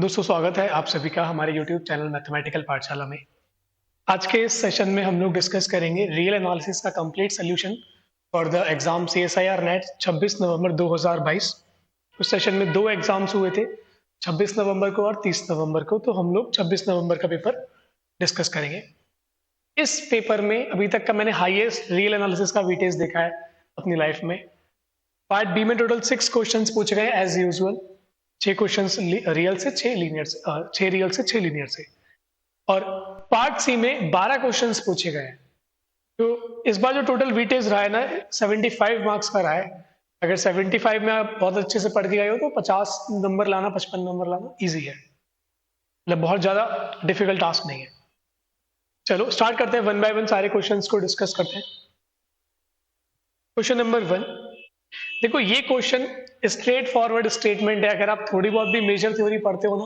दोस्तों स्वागत है आप सभी का हमारे YouTube चैनल मैथमेटिकल पाठशाला में। आज के इस सेशन में हम लोग डिस्कस करेंगे रियल एनालिसिस का complete solution for the exam CSIR net 26 नवंबर 2022। उस सेशन में दो एग्जाम्स हुए थे, 26 नवंबर को और 30 नवंबर को। तो हम लोग 26 नवंबर का पेपर डिस्कस करेंगे। इस पेपर में अभी तक का मैंने हाईएस्ट रियल एनालिसिस का वेटेज देखा है अपनी लाइफ में। पार्ट बी में टोटल 6 क्वेश्चंस पूछे गए एज यूजुअल। 6 क्वेश्चंस रियल से, 6 लीनियर से, 6 रियल से 6 लीनियर से। और पार्ट सी में 12 क्वेश्चंस पूछे गए हैं। तो इस बार जो टोटल वेटेज रहा है ना 75 मार्क्स का रहा है। अगर 75 में आप बहुत अच्छे से पढ़ के गए हो तो 50 नंबर लाना, 55 नंबर लाना इजी है, मतलब बहुत ज्यादा डिफिकल्ट टास्क नहीं है। चलो स्टार्ट करते हैं, वन बाय वन सारे क्वेश्चंस को डिस्कस करते हैं। क्वेश्चन नंबर 1, देखो ये क्वेश्चन स्ट्रेट फॉरवर्ड स्टेटमेंट है। अगर आप थोड़ी बहुत भी मेजर थ्योरी पढ़ते हो ना,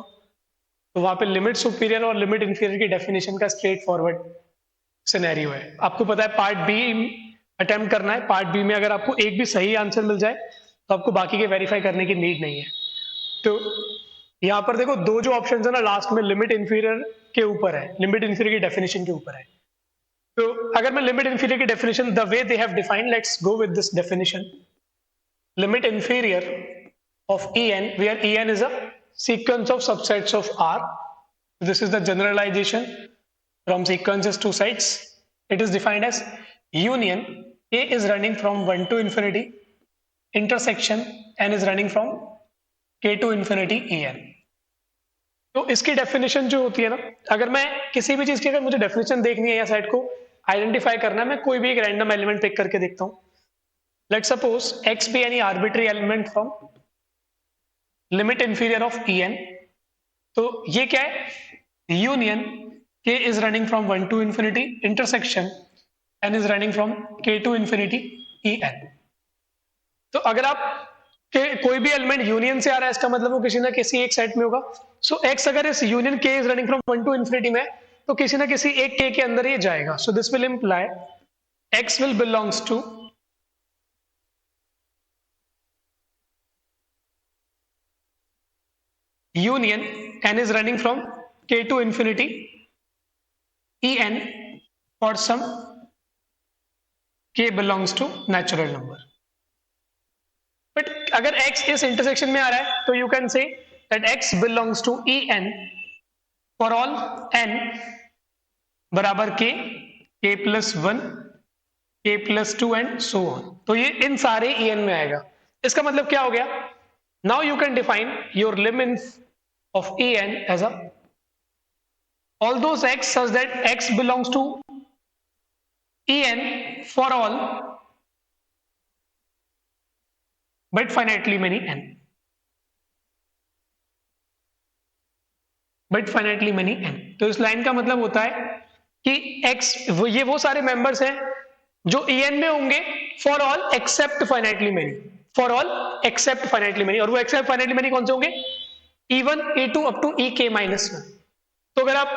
तो वहां पे लिमिट सुपीरियर और लिमिट इंफीरियर की डेफिनेशन का स्ट्रेट फॉरवर्ड सिनेरियो है। आपको पता है पार्ट बी अटेम्प्ट करना है। पार्ट बी में अगर आपको एक भी सही आंसर मिल जाए तो आपको बाकी के वेरीफाई करने की नीड नहीं है। तो यहाँ पर देखो दो जो ऑप्शन है ना लास्ट में लिमिट इंफीरियर के ऊपर है, लिमिट इंफीरियर की डेफिनेशन के ऊपर है। तो अगर मैं लिमिट इंफीरियर की definition the way they have defined, let's go with this definition. Limit inferior of En, where En is a sequence of subsets of R. This is the generalization from sequences to sets. It is defined as union A is running from 1 to infinity, intersection N is running from K to infinity En. तो इसकी definition जो होती है ना, अगर मैं किसी भी चीज की अगर मुझे डेफिनेशन देखनी है या सेट को आइडेंटिफाई करना है, मैं कोई भी एक रैंडम एलिमेंट पिक करके देखता हूँ। Let's suppose x be any arbitrary element from limit inferior of En. तो ये क्या है? Union k is running from 1 to infinity, intersection n is running from k to infinity En. तो अगर आप कोई भी एलिमेंट यूनियन से आ रहा है, इसका मतलब वो किसी ना किसी एक सेट में होगा। सो x अगर इस union k is running from 1 to infinity में, तो किसी ना किसी एक k के अंदर ही जाएगा। So this will imply x will belongs to union n is running from k to infinity En for some k belongs to natural number. But अगर x इस इंटरसेक्शन में आ रहा है तो you can say that x belongs to En for all n बराबर k plus 1, k plus 2 and so on. तो ये इन सारे En में आएगा। इसका मतलब क्या हो गया? Now you can define your limits of En as a all those x such that x belongs to En for all but finitely many n, but finitely many n। तो इस लाइन का मतलब होता है कि x ये वो सारे मेंबर्स हैं जो En में होंगे for all except finitely many, for all except finitely many. और वो एक्सेप्ट फाइनाइटली मेनी कौन से होंगे? E1 E2 up to ek minus 1। तो अगर आप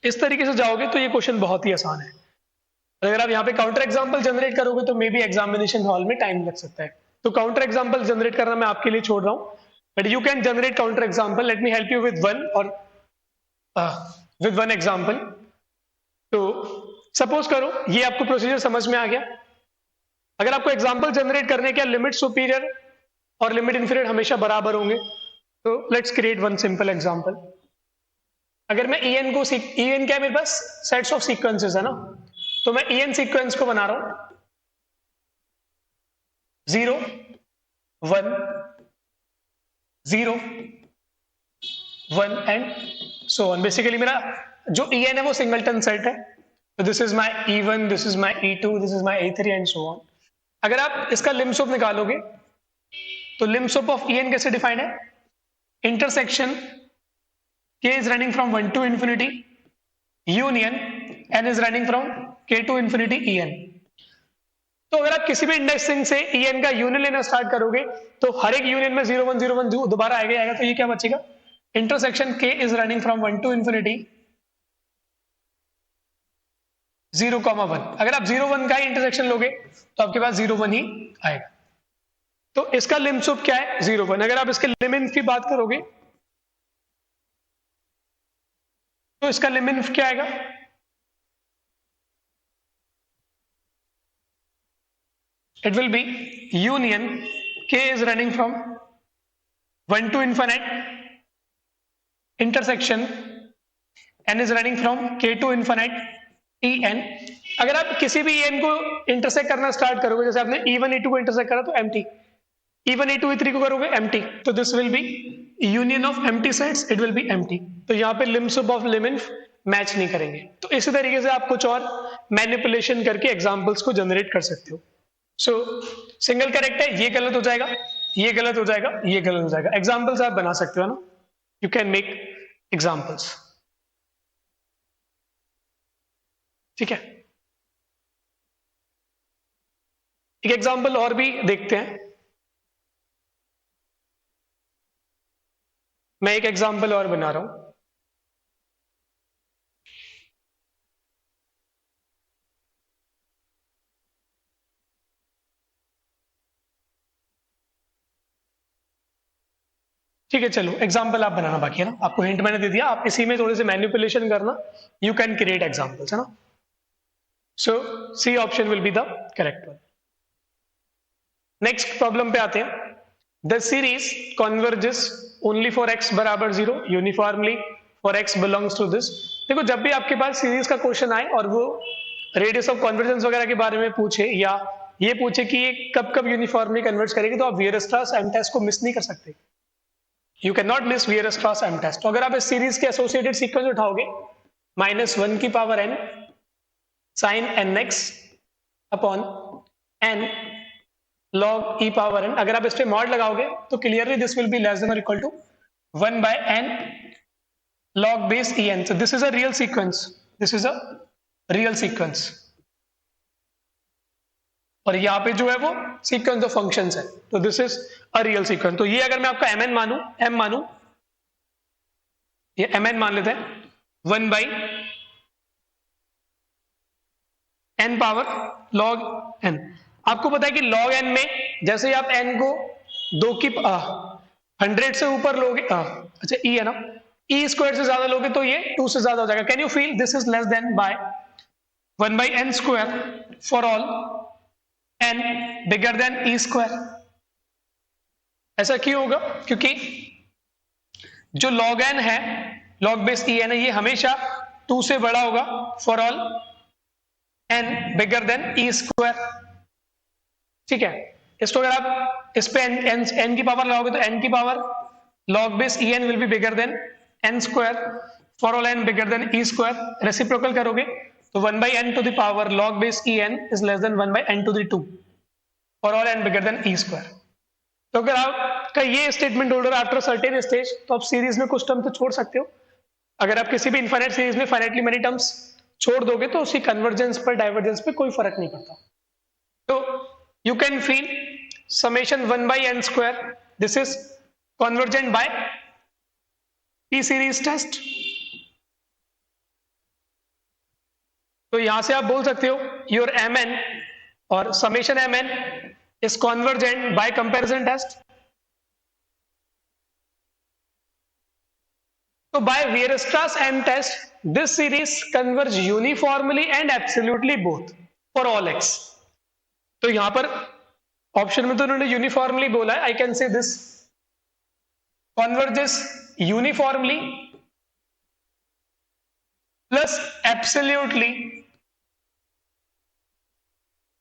इस तरीके से जाओगे तो ये क्वेश्चन बहुत ही आसान है। अगर आप यहाँ पे काउंटर एग्जांपल जनरेट करोगे तो मे बी एग्जामिनेशन हॉल में टाइम लग सकता है। तो काउंटर एग्जांपल जनरेट करना मैं आपके लिए छोड़ रहा हूँ, but you can generate counter example. Let me help you with one और विद वन एग्जांपल। तो सपोज करो ये आपको प्रोसीजर समझ में आ गया। अगर आपको एग्जांपल जनरेट करने के लिमिट सुपीरियर और लिमिट इंफीरियर हमेशा बराबर होंगे, तो let's create one simple example. अगर मैं En को En क्या है मेरे पास? सेट्स ऑफ सीक्वेंसेस है ना, तो मैं En सीक्वेंस को बना रहा हूं 0 1 0 1 एंड सो ऑन। बेसिकली मेरा जो En है वो सिंगलटन सेट है। तो this is my E1, this is my E2, this is my E3 and so on. अगर आप इसका लिम्स ऑफ निकालोगे तो लिम्स ऑफ En कैसे डिफाइंड है? Intersection k is running from 1 to infinity, union n is running from k to infinity En। तो अगर आप किसी भी इंडेक्सिंग से En का यूनियन लेना स्टार्ट करोगे तो हर एक यूनियन में 0 1 0 1 दोबारा आएगा। तो ये क्या बचेगा? Intersection k is running from 1 to infinity 0, 1। अगर आप 0 1 का ही इंटरसेक्शन लोगे तो आपके पास 0 1 ही आएगा। तो इसका लिम्स ऑफ क्या है? 0 1। अगर आप इसके लिमिट की बात करोगे तो इसका लिमिट क्या आएगा? It will be union k is running from 1 to infinite, intersection n is running from k to infinite en. अगर आप किसी भी en को इंटरसेक्ट करना स्टार्ट करोगे, जैसे आपने e1 e2 को इंटरसेक्ट करा तो empty, e1 e2 e3 को करोगे empty, तो this will B union of empty sets, it will B empty. तो यहाँ पे लिम्स ऑफ लिमिट मैच नहीं करेंगे। तो इसी तरीके से आप कुछ और मैनिपुलेशन करके एग्जांपल्स को जनरेट कर सकते हो। सो सिंगल करेक्ट है, ये गलत हो जाएगा, ये गलत हो जाएगा, ये गलत हो जाएगा। एग्जाम्पल्स आप बना सकते हो ना, यू कैन मेक एग्जाम्पल्स। ठीक है, एक एग्जाम्पल और भी देखते हैं। मैं एक एग्जाम्पल और बना रहा हूं। ठीक है, चलो एग्जाम्पल आप बनाना बाकी है ना, आपको हिंट मैंने दे दिया, आप इसी में थोड़े से मैनिपुलेशन करना, यू कैन क्रिएट एग्जाम्पल्स, है ना। So C option will be the correct one. Next problem पे आते हैं। The series converges only for X बराबर 0 uniformly for X belongs to this. देखो, जब भी आपके पास सीरीज का क्वेश्चन आए और वो रेडियस ऑफ कॉन्वर्जेंस वगैरह के बारे में पूछे, या ये पूछे कि ये कब कब यूनिफॉर्मली कन्वर्ज करेगी, तो आप वियरस्ट्रास एम टेस्ट को मिस नहीं कर सकते। You can not miss Weierstrass M test. तो अगर आप इस सीरीज के एसोसिएटेड सीक्वेंस उठाओगे, -1 की power n sin nx upon n log e power n, अगर आप इस पे मॉड लगाओगे तो clearly this will be less than और equal to 1 by n log base en. So this is a real sequence, this is a real sequence, और यहाँ पे जो है वो सीक्वेंस ऑफ फंक्शंस है, तो this is a real sequence. तो ये अगर मैं आपका mn मानू, m मानू, ये mn मान लेते हैं, 1 by n power log n। आपको पता है कि log n में जैसे ही आप n को 2 की 100 से ऊपर लोगे, अच्छा e है ना, e स्क्वायर से ज्यादा लोगे तो ये 2 से ज्यादा हो जाएगा। Can you feel this is less than by 1 by n square for all n bigger than e square. ऐसा क्यों होगा? क्योंकि जो log n है, log बेस en है, ये हमेशा 2 से बड़ा होगा for all n bigger than e square. ठीक है, इसको अगर आप इस पे n की पावर लगाओगे तो n की power log base en will be bigger than n square for all n bigger than e square. Reciprocal करोगे तो 1 by n to the power log base en is less than 1 by n to the 2 for all n bigger than e square. तो अगर आपका ये statement holder after certain stage, तो आप series में कुछ टर्म तो छोड़ सकते हो। अगर आप किसी भी इनफाइनाइट सीरीज में फाइनाइटली मेनी टर्म्स छोड़ दोगे तो उसकी कन्वर्जेंस पर डाइवर्जेंस पे कोई फर्क नहीं पड़ता। तो you can feel summation 1 by n square, this is convergent by p series test। तो यहां से आप बोल सकते हो your mn और summation mn is convergent by comparison test। तो by Weierstrass m test this series converge uniformly and absolutely both for all x। तो यहां पर ऑप्शन में तो उन्होंने यूनिफॉर्मली बोला है, I can say this converges uniformly plus absolutely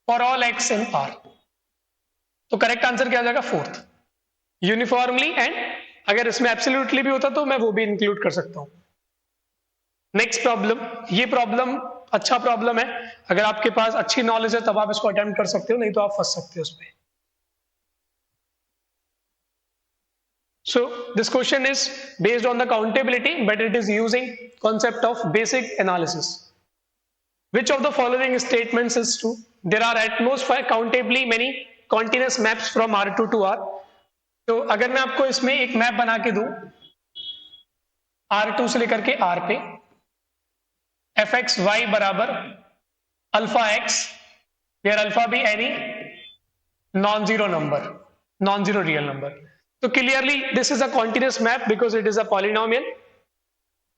for all x in R. तो करेक्ट आंसर क्या आ जाएगा? फोर्थ, यूनिफॉर्मली एंड अगर इसमें एब्सोल्युटली भी होता तो मैं वो भी इंक्लूड कर सकता हूं। नेक्स्ट प्रॉब्लम, ये प्रॉब्लम अच्छा प्रॉब्लम है, अगर आपके पास अच्छी नॉलेज है तब आप इसको अटेम्प्ट कर सकते हो, नहीं तो आप फंस सकते हो उसमें। So this question is based on the countability, but it is using concept of basic analysis. Which of the following statements is true? There are at most 5 countably many continuous maps from R2 to R। तो अगर मैं आपको इसमें एक map बना के दूं R2 से लेकर के R पे, fx y बराबर alpha x where alpha be any non zero number, non zero real number. तो clearly this is a continuous map because it is a polynomial.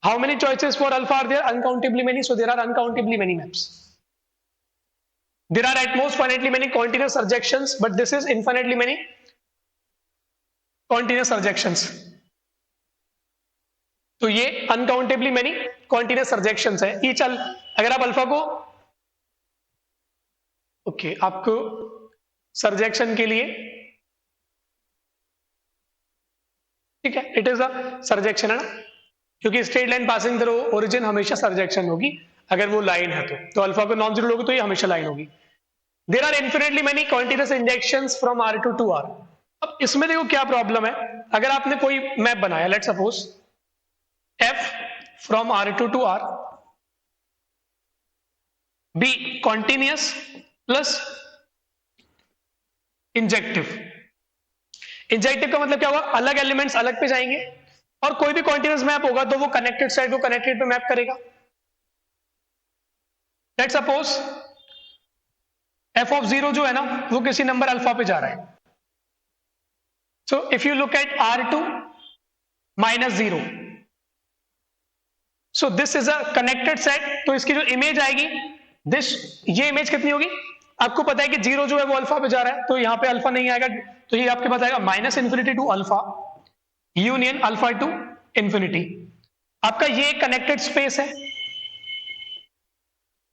How many choices for alpha are there? Uncountably many. So there are uncountably many maps. There are at most finitely many continuous surjections, but this is infinitely many continuous surjections. तो ये अनकाउंटेबली many continuous सर्जेक्शंस है each अगर आप alpha को आपको सर्जेक्शन के लिए ठीक है, इट इज अ सर्जेक्शन है ना, क्योंकि straight line passing through origin हमेशा सर्जेक्शन होगी अगर वो लाइन है तो अल्फा को नॉन जीरो लोगे तो ये हमेशा लाइन होगी. There are infinitely many continuous injections from R2 to R. अब इसमें देखो क्या प्रॉब्लम है. अगर आपने कोई मैप बनाया, let suppose F from R2 to R be continuous plus injective. Injective का मतलब क्या होगा, अलग एलिमेंट्स अलग पे जाएंगे और कोई भी कॉन्टिन्यूस मैप होगा तो वो कनेक्टेड साइड को कनेक्टेड पे मैप करेगा. लेट सपोज f of 0 जो है ना वो किसी नंबर अल्फा पे जा रहा है. सो if you look at R2 minus 0, so this is a connected set. तो इसकी जो इमेज आएगी ये इमेज कितनी होगी, आपको पता है कि 0 जो है वो अल्फा पे जा रहा है तो यहां पे अल्फा नहीं आएगा, तो ये आपके पास आएगा minus infinity to alpha union alpha to infinity. आपका ये कनेक्टेड स्पेस है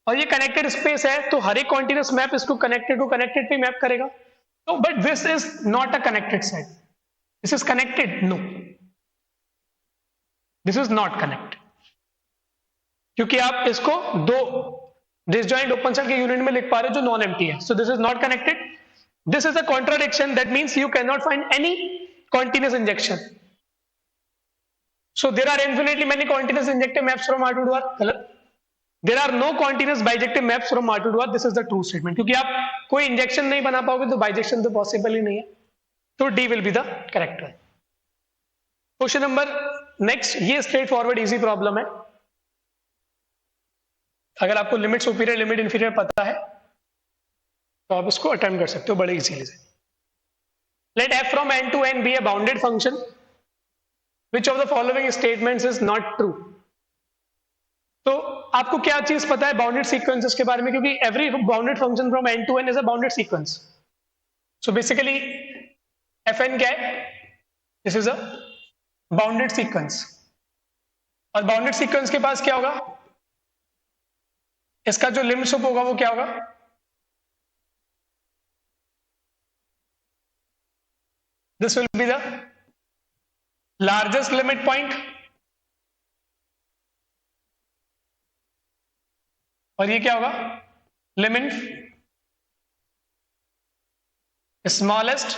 और ये कनेक्टेड स्पेस है तो हर एक कॉन्टिन्यूस मैप इसको कनेक्टेड पे मैप करेगा. तो but this is not a connected set. This is connected, no this is not connected, क्योंकि आप इसको दो डिसजॉइंट ओपन सेट के यूनिट में लिख पा रहे हो जो नॉन एम्प्टी है. So this is not connected. This is a contradiction. That means you can not find any continuous injection. So there are infinitely many continuous injective maps from R2 to R. There are no continuous bijective maps from R2 to R. This is the true statement. क्योंकि आप कोई injection नहीं बना पाओगे तो bijection तो possible ही नहीं है. तो D will be the correct one. Question number next, ये स्ट्रेट फॉरवर्ड इजी प्रॉब्लम है. अगर आपको लिमिट सुपीरियर लिमिट इंफीरियर पता है तो आप इसको अटेम्प्ट कर सकते हो बड़े इजीली से. Let f from n to n be a bounded function. Which of the following statements is not true? तो आपको क्या चीज पता है बाउंडेड सीक्वेंसेस के बारे में, क्योंकि every bounded function from n to n is a bounded sequence. So basically fn क्या है, this is a bounded sequence. और बाउंडेड सीक्वेंस के पास क्या होगा, इसका जो लिमिट सुप होगा वो क्या होगा, this will be the largest limit point और ये क्या होगा, limit smallest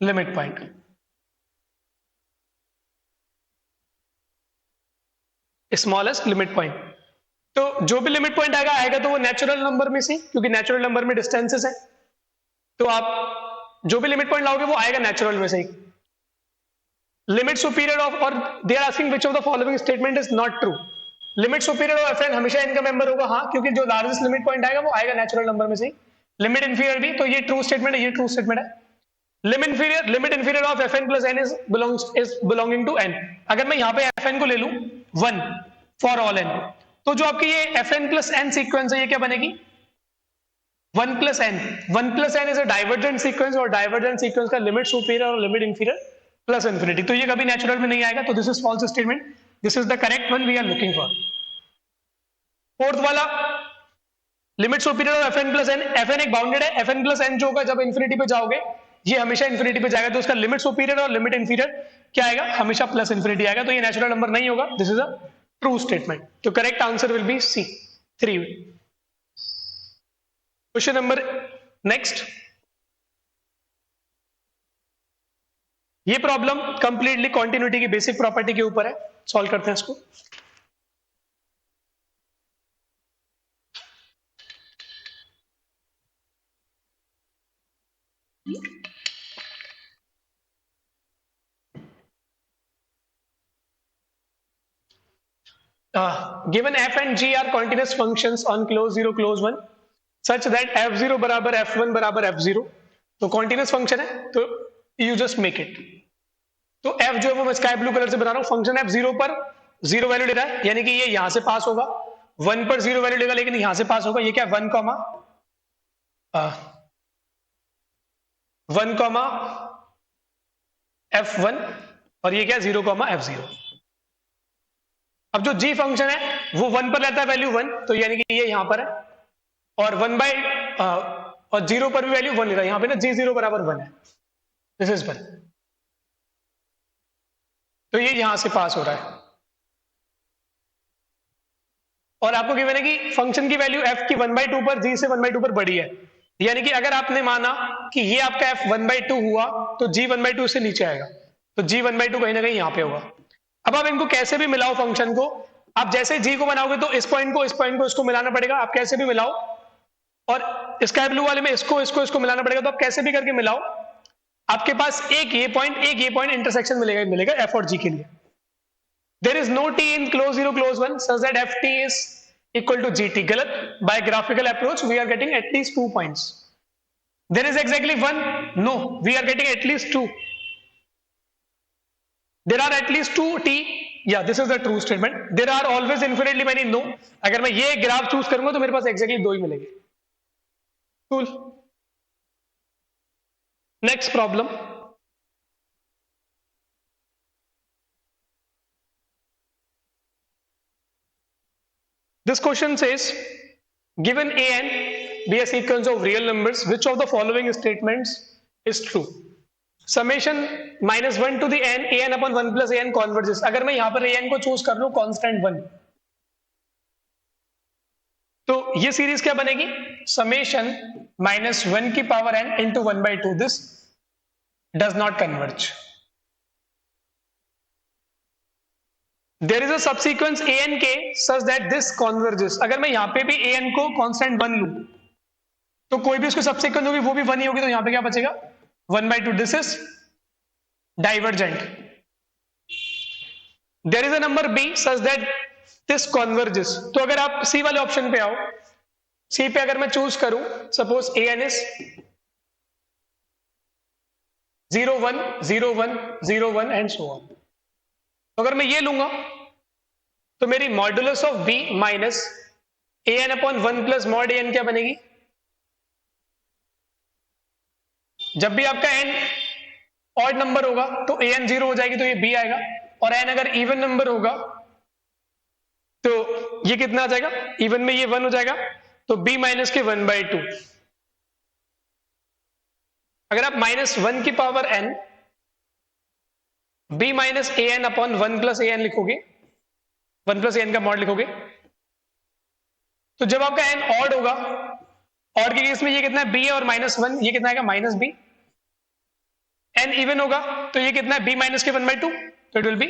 limit point. Smallest limit point. तो जो भी लिमिट पॉइंट आएगा तो वो नेचुरल नंबर में से, क्योंकि नेचुरल नंबर में डिस्टेंसेस है तो आप जो भी लिमिट पॉइंट लाओगे वो आएगा नेचुरल में से ही. लिमिट सुपीरियर ऑफ, और they are asking which of the following statement is not true. Limit superior of fn हमेशा n का मेंबर होगा, हाँ, क्योंकि जो लार्जेस्ट लिमिट पॉइंट आएगा वो आएगा नेचुरल नंबर में से ही. लिमिट इंफीरियर भी, तो ये ट्रू स्टेटमेंट है, ये ट्रू स्टेटमेंट है. Limit inferior of fn plus n is belonging to n. अगर मैं यहाँ पे fn को ले लूं 1 फॉर ऑल n, तो जो आपकी ये fn प्लस n सीक्वेंस है ये क्या बनेगी, 1 plus n. 1 plus n is a divergent sequence और डाइवर्जेंट सीक्वेंस का लिमिट सुपीरियर और लिमिट इंफीरियर प्लस इंफिनिटी. तो ये कभी नेचुरल में नहीं आएगा, तो this is false statement. This is the correct one we are looking for. Fourth वाला, limit superior of fn plus n. fn एक बाउंडेड है, fn प्लस n जो होगा जब इंफिनिटी पे जाओगे ये हमेशा इंफिनिटी पे जाएगा, तो उसका लिमिट सुपीरियर और लिमिट इंफीरियर क्या आएगा, हमेशा प्लस इंफिनिटी आएगा, तो ये नेचुरल नंबर नहीं होगा. This is a true statement. तो correct answer will be C, 3. Question number next, ये प्रॉब्लम कंप्लीटली कॉन्टिन्यूटी की बेसिक प्रॉपर्टी के ऊपर है. सॉल्व करते हैं इसको. Given f and g are continuous functions on close 0 close 1 such that f0 बराबर f1 बराबर f0. तो कॉन्टिन्यूस फंक्शन है तो यू जस्ट मेक इट. तो एफ जो है वो मैं स्काई ब्लू कलर से बता रहा हूँ, फंक्शन एफ 0 पर 0 वैल्यू ले रहा है, यानी कि ये यहां से पास होगा, 1 पर 0 वैल्यू लेगा लेकिन यहां से पास होगा। ये क्या 1 कॉमा 1 कॉमा F1 और ये क्या 0 कॉमा F0। अब जो g फंक्शन है वो 1 पर लेता है वैल्यू 1, तो यानी कि ये यहां पर है, और 1 बाई और 0 पर भी वैल्यू 1 ले रहा है, यहां पे ना g0 बराबर 1 है, दिस इज 1, तो ये यहां से पास हो रहा है। और आपको गिवन है कि फंक्शन की वैल्यू f की 1/2 पर g से 1/2 पर बड़ी है, यानी कि अगर आपने माना कि ये आपका f 1/2 हुआ तो g 1/2 से नीचे आएगा, तो g 1/2 कहीं ना कहीं यहां पे होगा। अब आप इनको कैसे भी मिलाओ फंक्शन को, आप जैसे g को बनाओगे तो इस पॉइंट को इसको मिलाना पड़ेगा, आप कैसे भी मिलाओ, और स्काई ब्लू वाले में इसको मिलाना पड़ेगा, तो आप कैसे भी करके मिलाओ, आपके पास एक ये पॉइंट इंटरसेक्शन मिलेगा f और g के लिए। There is no t in close 0 close 1 such that ft is equal to gt, गलत। By graphical approach we are getting at least 2 points. There is exactly 1, no, we are getting at least 2. There are at least 2 t, yeah, this is the true statement. There are always infinitely many, no। अगर मैं ये graph choose करूंगा तो मेरे पास exactly 2 ही मिलेंगे। Cool. Next problem. This question says, given a n be a sequence of real numbers, which of the following statements is true? Summation -1 to the n a n upon 1 plus a n converges। अगर मैं यहां पर a n को choose कर लूं constant 1, तो ये series क्या बनेगी, समेशन -1 की power n into 1/2, this does not converge. There is a subsequence a n के सच दैट दिस कॉन्वर्जेस। अगर मैं यहां पे भी a n को कांस्टेंट 1 लूं, तो कोई भी उसको सबसीक्वेंस होगी वो भी 1 ही होगी, तो यहां पे क्या बचेगा 1/2, this is divergent. There is a number b such that this converges. तो अगर आप सी वाले ऑप्शन पे आओ, सी पे अगर मैं चूज करूं, suppose a n is 0 1 0 1 0 1 and so on, तो अगर मैं ये लूंगा तो मेरी modulus of b minus A N upon 1 plus mod A N क्या बनेगी, जब भी आपका n ऑड नंबर होगा तो ए एन 0 हो जाएगी, तो ये b आएगा, और n अगर इवन नंबर होगा तो ये कितना आ जाएगा, इवन में ये 1 हो जाएगा, तो b माइनस के 1/2। अगर आप -1 की power n b minus A N upon 1 plus A N लिखोगे, 1 प्लस ए एन का मॉड लिखोगे, तो जब आपका n ऑड होगा, ऑड के केस में ये कितना है b है, और -1 ये कितना आएगा -b। n इवन होगा तो ये कितना है b माइनस के 1/2, तो it will B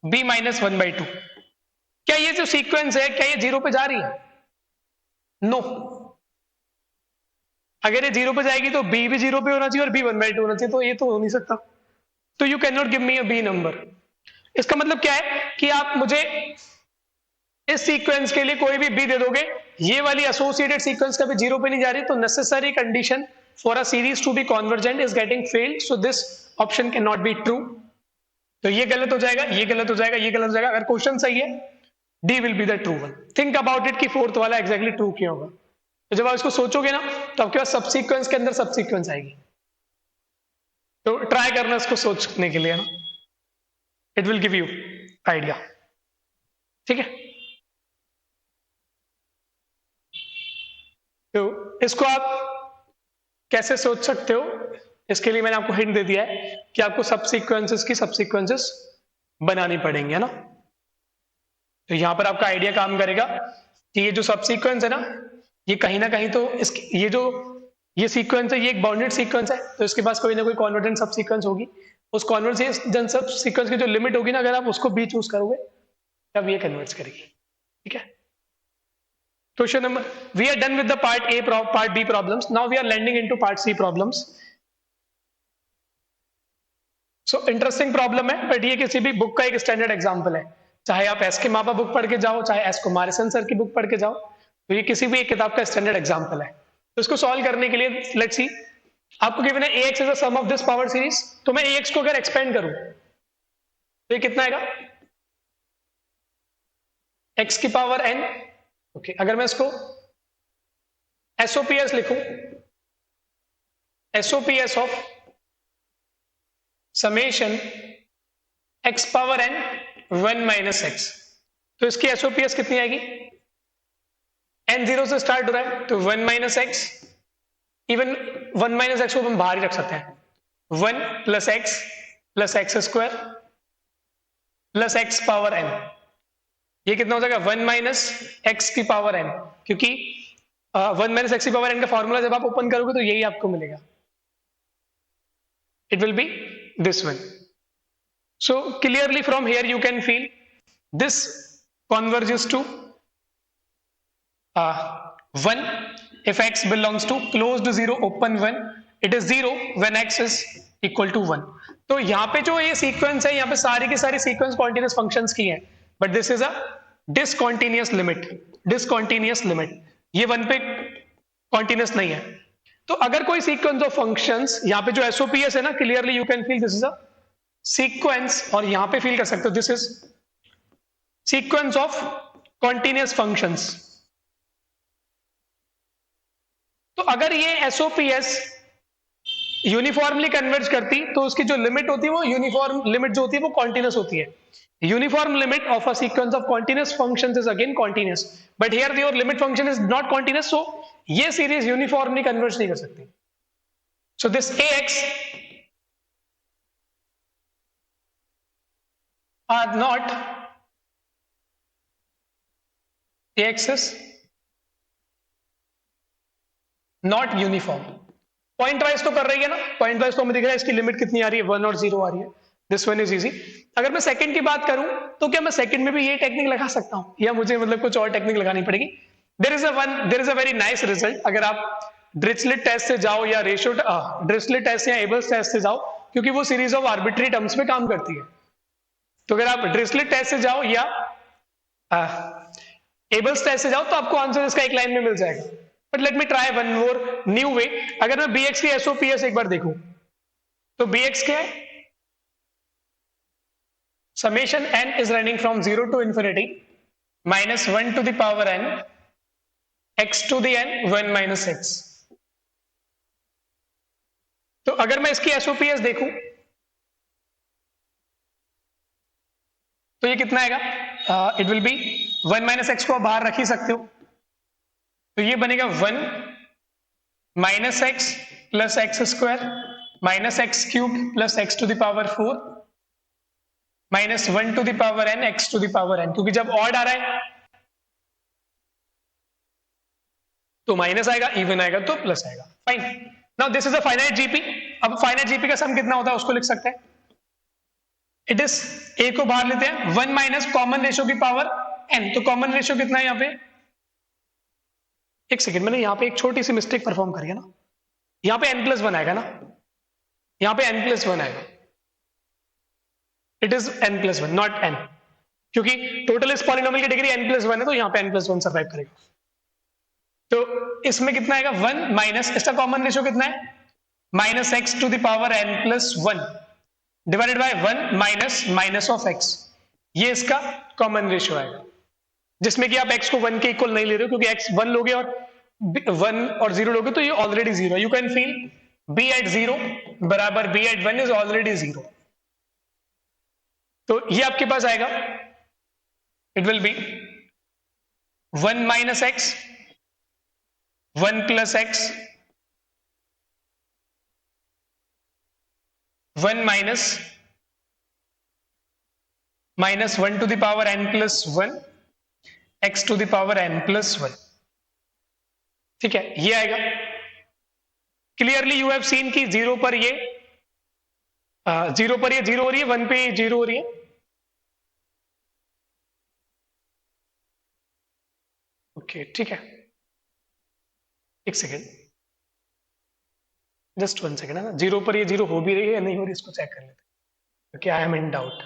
b minus 1/2। क्या ये जो सीक्वेंस है क्या ये 0 पे जा रही है, नो। अगर ये 0 पे जाएगी तो b भी 0 पे होना चाहिए और b 1/2 होना चाहिए, तो ये तो हो नहीं सकता, तो you can not give me a b number. इसका मतलब क्या है कि आप मुझे इस सीक्वेंस के लिए कोई भी b दे दोगे, ये वाली एसोसिएटेड सीक्वेंस कभी 0 पे नहीं जा रही, तो necessary condition for a series to be convergent is getting failed, so this option can not be true. तो ये गलत हो जाएगा, ये गलत हो जाएगा, ये गलत हो जाएगा। अगर क्वेश्चन सही है D will be the true one. Think about it कि फोर्थ वाला एग्जैक्टली ट्रू क्यों होगा। तो जब आप इसको सोचोगे ना तो आपके पास सबसीक्वेंस के अंदर सबसीक्वेंस आएगी, तो ट्राई करना इसको सोचने के लिए ना, it will give you idea, ठीक है। तो इसको आप कैसे सोच सकते हो, इसके लिए मैंने आपको हिंट दे दिया है कि आपको सबसीक्वेंसेस की सबसीक्वेंसेस बनानी पड़ेंगे, है ना। तो यहां पर आपका आइडिया काम करेगा कि ये जो सबसीक्वेंस है ना, ये कहीं ना कहीं तो ये सीक्वेंस है, ये एक बाउंडेड सीक्वेंस है, तो इसके पास कोई ना कोई कॉन्वर्जेंट सबसीक्वेंस होगी। उस कॉन्वर्जेंट सबसीक्वेंस की जो लिमिट होगी ना, अगर आप उसको बी चूज करोगे तब ये कन्वर्ज करेगी, ठीक है। Question number, we are done with the part A part B problems, now we are landing into part C problems. So interesting problem है, बट ये किसी भी बुक का एक स्टैंडर्ड एग्जांपल है, चाहे आप एस के मापा बुक पढ़ के जाओ, चाहे एस कुमारसन सर की बुक पढ़ के जाओ, तो ये किसी भी एक किताब का स्टैंडर्ड एग्जांपल है। तो इसको सॉल्व करने के लिए लेट्स सी, आपको गिवन है ax is the sum of this power series, तो मैं ax को अगर एक्सपेंड करूं तो ये कितना आएगा, x की पावर n। ओके, अगर मैं इसको एसओपीएस लिखूं, SOPS of summation x power n 1 minus x, तो इसकी एसओपीएस कितनी आएगी, n 0 से स्टार्ट हो रहा है तो 1 minus x, even 1 minus x को हम बाहर ही रख सकते हैं, 1 plus x square plus x power n, ये कितना हो जाएगा 1 माइनस एक्स की पावर n, क्योंकि 1 माइनस एक्स की पावर n का फॉर्मूला जब आप ओपन करोगे तो यही आपको मिलेगा, it will be this one. So clearly from here you can feel this converges to 1 if x belongs to closed 0 open 1, it is 0 when x is equal to 1. तो यहाँ पे जो ये सीक्वेंस है, यहाँ पे सारी की सारी सीक्वेंस कॉन्टिन्यूस फंक्शंस की है, but this is a discontinuous limit, discontinuous limit, ये 1 पे कॉन्टिन्यूस नहीं है। तो अगर कोई सीक्वेंस ऑफ फंक्शंस, यहाँ पे जो एसओपीएस है ना, clearly you can feel this is a sequence, और यहां पे फील कर सकते हो this is sequence of continuous functions. तो अगर ये एसओपीएस यूनिफॉर्मली कन्वर्ज करती तो उसकी जो लिमिट होती है वो यूनिफॉर्म लिमिट जो होती है वो कॉन्टिन्यूस होती है। Uniform limit of a sequence of continuous functions is again continuous, but here your limit function is not continuous, so ये सीरीज यूनिफॉर्मली कन्वर्ज नहीं कर सकती। So this ax are not, ax is not uniform। Pointwise तो कर रही है ना, point wise तो हमें दिख रहा है इसकी लिमिट कितनी आ रही है, 1 और 0 आ रही है, दिस वन इज इजी। अगर मैं सेकंड की बात करूं तो क्या मैं सेकंड में भी ये टेक्निक लगा सकता हूं, या मुझे मतलब कुछ और टेक्निक लगानी पड़ेगी? There is a very nice result. अगर आप ड्रिचलेट टेस्ट से जाओ या रेशियो ड्रिचलेट टेस्ट या एबल्स टेस्ट से जाओ, क्योंकि वो सीरीज ऑफ आर्बिट्री टर्म्स में काम करती है, तो अगर आप ड्रिचलेट टेस्ट से जाओ या एबल्स टेस्ट से जाओ तो आपको आंसर इसका एक लाइन में मिल जाएगा। But let me try one more new way. अगर मैं bx की एसओपीएस एक बार देखूं तो bx क्या है, summation n is running from 0 to infinity minus 1 to the power n x to the n 1 minus x। तो अगर मैं इसकी एसओपीएस देखूं तो ये कितना आएगा, it will be 1 minus x को आप बाहर रख ही सकते हो, तो ये बनेगा 1 minus x plus x square minus x cube plus x to the power 4 minus 1 to the power n x to the power n, क्योंकि जब ऑड आ रहा है तो माइनस आएगा, इवन आएगा तो प्लस आएगा। Fine, now this is a finite GP. अब फाइनाइट जीपी का सम कितना होता है उसको लिख सकते हैं, इट इज ए को बाहर लेते हैं 1 माइनस कॉमन रेशियो की पावर n, तो कॉमन रेशियो कितना है यहाँ पे, एक सेकेंड, मैंने यहाँ पे एक छोटी सी मिस्टेक परफॉर्म करी है ना, यहाँ पे n प्लस 1 आएगा ना, यहाँ पे n प्लस 1 आएगा, it is n plus 1 not n, क्योंकि टोटल इस पॉलिनोमियल की डिग्री n प्लस 1 है, तो यहाँ पे n प्लस 1 सर्वाइव करेगा। तो इसमें कितना आएगा 1 माइनस, इसका कॉमन रेशियो कितना है, minus x to the power n plus 1 divided by 1 minus minus of x, ये इसका कॉमन रेशियो आएगा, जिसमें कि आप x को 1 के इक्वल नहीं ले रहे हो, क्योंकि x 1 लोगे और 1 और 0 लोगे तो ये already 0, you can feel b at 0 बराबर b एट 1 इज ऑलरेडी 0, तो ये आपके पास आएगा, it will be 1 minus x 1 plus x 1 minus minus 1 to the power n plus 1 x to the power n plus 1, ठीक है, ये आएगा। क्लियरली यू हैव सीन कि 0 पर ये 0 पर ये 0 हो रही है, 1 पे 0 हो रही है, ओके ठीक है, एक सेकेंड, जस्ट 1 सेकेंड है ना, 0 पर ये 0 हो भी रही है या नहीं हो रही, इसको चेक कर लेते हैं, क्योंकि आई एम इन डाउट।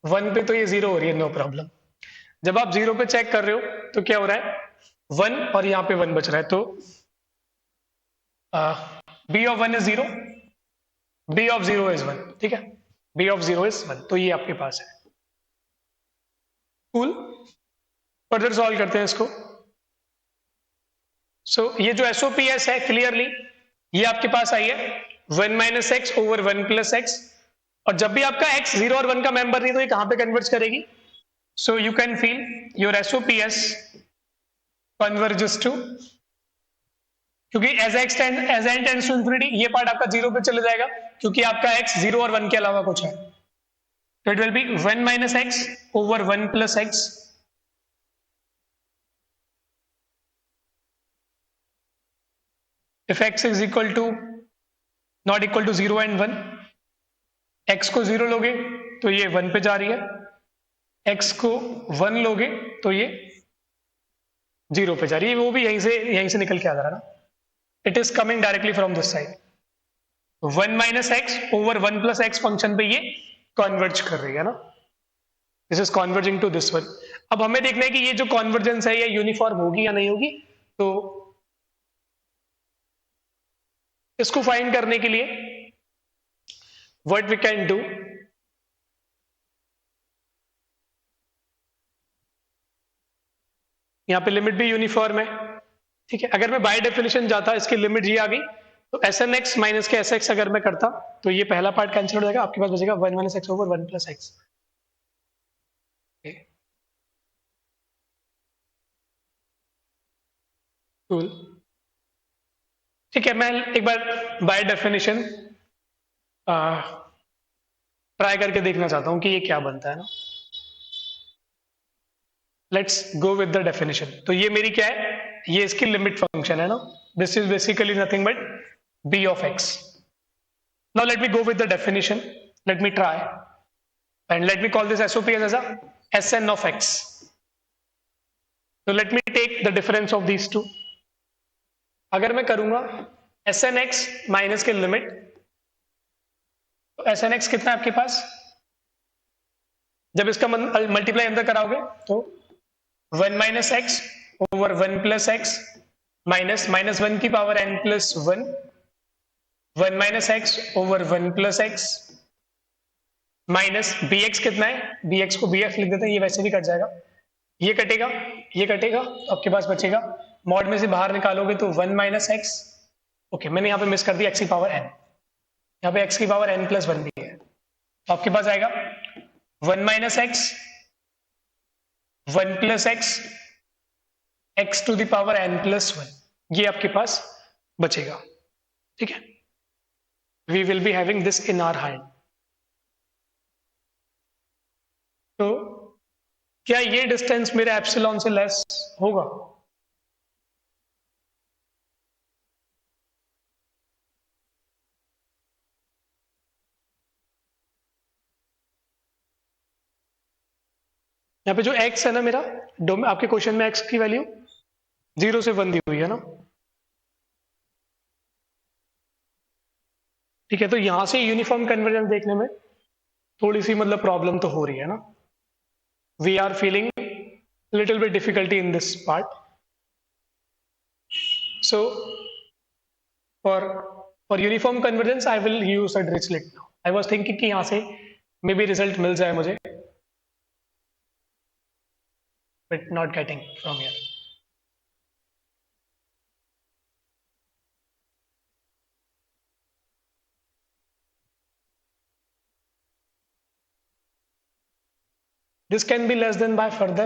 1 पे तो ये 0 हो रही है, नो प्रॉब्लम। जब आप 0 पे चेक कर रहे हो तो क्या हो रहा है, 1 और यहाँ पे 1 बच रहा है, तो b of 1 is 0, b of 0 is 1, ठीक है। b of 0 is 1, तो ये आपके पास है। कूल, फर्दर सॉल्व करते हैं इसको। ये जो SOPS है क्लियरली ये आपके पास आई है 1 minus x over 1 plus x, और जब भी आपका x 0 और 1 का मेंबर नहीं तो ये कहां पे कन्वर्ज करेगी? So you can feel your SOPS converges to, क्योंकि as n tends to infinity ये पार्ट आपका 0 पे चले जाएगा क्योंकि आपका x 0 और 1 के अलावा कुछ है। तो it will be 1 minus x over 1 plus x, if x is equal to not equal to 0 and 1, x को 0 लोगे तो ये 1 पे जा रही है, x को 1 लोगे तो ये 0 पे जा रही है, वो भी यहीं से निकल के आ जा रहा है ना, it is coming directly from this side. 1 minus x over 1 plus x function पे ये कॉन्वर्ज कर रही है ना, this is converging to this one. अब हमें देखना है कि ये जो कॉन्वर्जेंस है ये यूनिफॉर्म होगी या नहीं होगी, तो इसको फाइंड करने के लिए व्हाट वी कैन डू, यहां पे लिमिट भी यूनिफॉर्म है, ठीक है। अगर मैं बाय डेफिनेशन जाता इसकी लिमिट ये आ गई तो SNX माइनस के SX अगर मैं करता तो ये पहला पार्ट कैंसिल हो जाएगा, आपके पास बचेगा 1 minus x over 1 plus x. ठीक है, मैं एक बार बाय डेफिनेशन ट्राई करके देखना चाहता हूं कि ये क्या बनता है ना। Let's go with the definition. तो ये मेरी क्या है, ये इसकी लिमिट फंक्शन है ना, this is basically nothing but b of x। Now let me go with the definition, let me try and let me call this SOPS as a Sn of x। so let me take the difference of these two। अगर मैं करूंगा SNX minus के limit, तो SNX कितना है आपके पास, जब इसका मल्टीप्लाई अंदर कराओगे तो 1 minus x over 1 plus x minus minus 1 की power n plus 1, 1 minus x over 1 plus x minus bx कितना है, bx को bf लिख देते हैं, ये वैसे भी कट जाएगा, ये कटेगा ये कटेगा, तो आपके पास बचेगा मॉड में से बाहर निकालोगे तो 1 माइनस एक्स, ओके मैंने यहाँ पे मिस कर दिया x की पावर n, यहाँ पे x की पावर n प्लस 1 भी है, तो आपके पास आएगा 1 minus x 1 plus x x to the power n plus 1, ये आपके पास बचेगा, ठीक है। We will be having this in our hand. तो क्या ये डिस्टेंस मेरे एप्सिलॉन से लेस होगा? यहाँ पे जो x है ना मेरा, आपके क्वेश्चन में x की वैल्यू 0 से 1 दी हुई है ना, ठीक है। तो यहां से यूनिफॉर्म कन्वर्जेंस देखने में थोड़ी सी मतलब प्रॉब्लम तो हो रही है ना, we are feeling little bit difficulty in this part. So for uniform convergence I will use a Dirichlet. I was thinking कि यहां से मे बी रिजल्ट मिल जाए मुझे, but not getting from here. This can be less than by further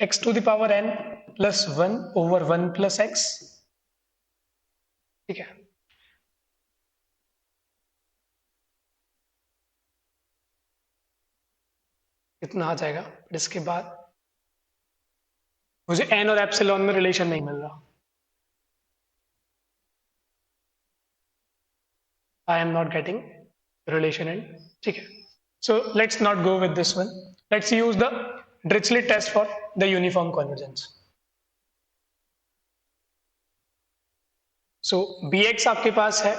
x to the power n plus 1 over 1 plus x, ठीक है। इतना आ जाएगा, फिर इसके बाद मुझे n और एप्सिलॉन में रिलेशन नहीं मिल रहा, I am not getting relation and, ठीक है। So let's not go with this one. Let's use the Dirichlet test for the uniform convergence. So bx आपके पास है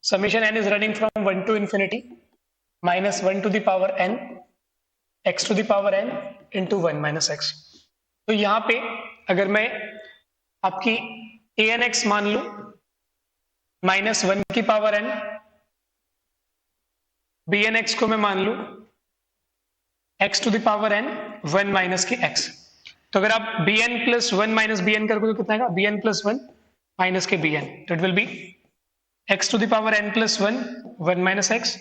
summation n is running from 1 to infinity minus 1 to the power n x to the power n into 1 minus x। तो यहाँ पे अगर मैं आपकी anx मान लूं minus 1 की power n B N X को मैं मान लू x to the power n 1 minus के x। तो अगर आप B N plus one minus B N करोगे तो कितना आएगा, B N plus one minus के बी एन, तो it will be x to the power n plus 1 1 minus x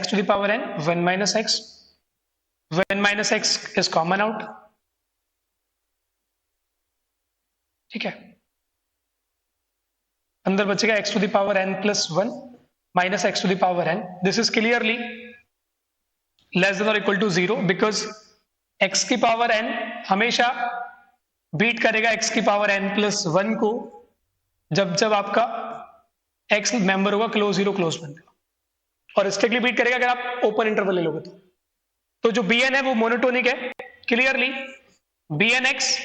to the power n 1 minus x is common out। ठीक है, अंदर बचेगा x to the power n plus 1 minus x to the power n। this is clearly less than or equal to 0 because x की power n हमेशा beat करेगा x की power n plus 1 को जब जब आपका x मेंबर होगा close 0 close 1, और स्ट्रिक्टली बीट करेगा अगर आप ओपन इंटरवल ले लोगे तो जो bn है वो मोनोटोनिक है। Clearly bnx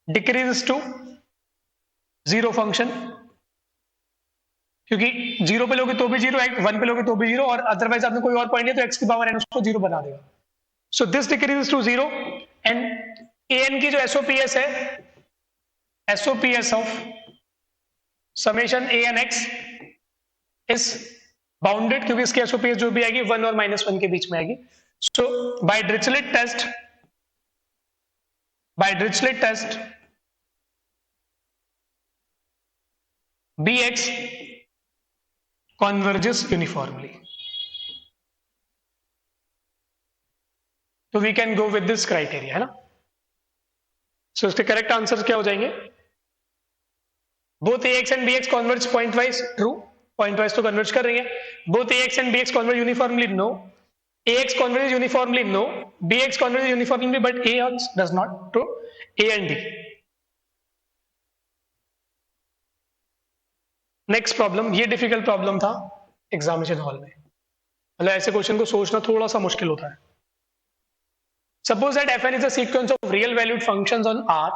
decreases to 0 function, क्योंकि 0 पे लोगे तो भी 0, 1 पे लोगे तो भी 0, और अदरवाइज आपने कोई और पॉइंट है तो x की पावर n उसको 0 बना देगा। So this decreases to 0 and an की जो एसओपीएस है, SOPS of summation a n x is bounded, क्योंकि इसकी एसओपीएस जो भी आएगी 1 और -1 के बीच में आएगी। So by Dirichlet test bx converges uniformly, तो we can go with this criteria, है ना। सो इसके करेक्ट आंसर क्या हो जाएंगे, both ax and bx converge pointwise, true, pointwise तो कन्वर्ज कर रही है। Both ax and bx converge uniformly, no. ax converges uniformly, no। bx converges uniformly but ax does not, to a and d। Next problem, ये difficult problem था examination hall में, मतलब ऐसे question को सोचना थोड़ा सा मुश्किल होता है। Suppose that fn is a sequence of real valued functions on R,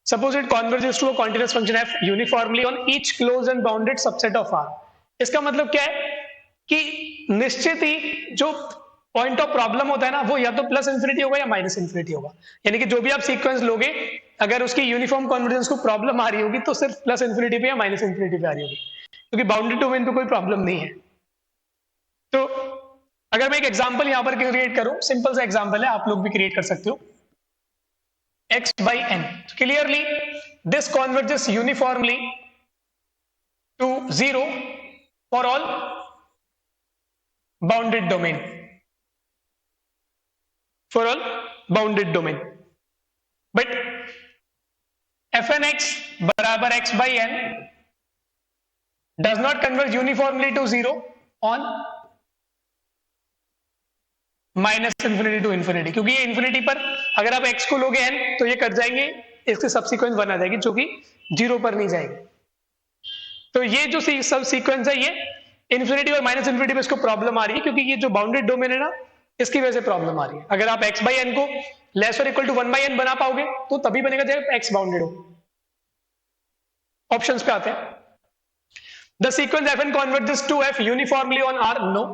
suppose it converges to a continuous function f uniformly on each closed and bounded subset of R। इसका मतलब क्या है कि निश्चित ही जो पॉइंट ऑफ प्रॉब्लम होता है ना, वो या तो प्लस इंफिनिटी होगा या माइनस इंफिनिटी होगा। यानी कि जो भी आप सीक्वेंस लोगे, अगर उसकी यूनिफॉर्म कन्वर्जेंस को प्रॉब्लम आ रही होगी तो सिर्फ प्लस इंफिनिटी पे या माइनस इंफिनिटी पे आ रही होगी, क्योंकि बाउंडेड डोमेन पे कोई प्रॉब्लम नहीं है। तो अगर मैं एक एग्जांपल यहां पर क्रिएट करूं, सिंपल सा एग्जांपल है, आप लोग भी क्रिएट कर सकते हो। x by n, clearly this converges uniformly to 0 for all bounded domain, for all bounded domain, but fn x बराबर x by n does not converge uniformly to 0 on minus infinity to infinity, क्योंकि ये infinity पर अगर आप x को लोगे n तो ये कट जाएंगे, इसके सबसीक्वेंस 1 आ जाएगी जो कि 0 पर नहीं जाएगी। तो ये जो सब सीक्वेंस है ये इंफिनिटी और माइनस इंफिनिटी में इसको प्रॉब्लम आ रही है, क्योंकि ये जो बाउंडेड डोमेन है ना, इसकी वजह से प्रॉब्लम आ रही है। अगर आप x बाई n को लेस और इक्वल टू 1 बाई n बना पाओगे तो तभी बनेगा जब x बाउंडेड हो। ऑप्शंस पे आते हैं। The sequence fn converges to f uniformly on R, no।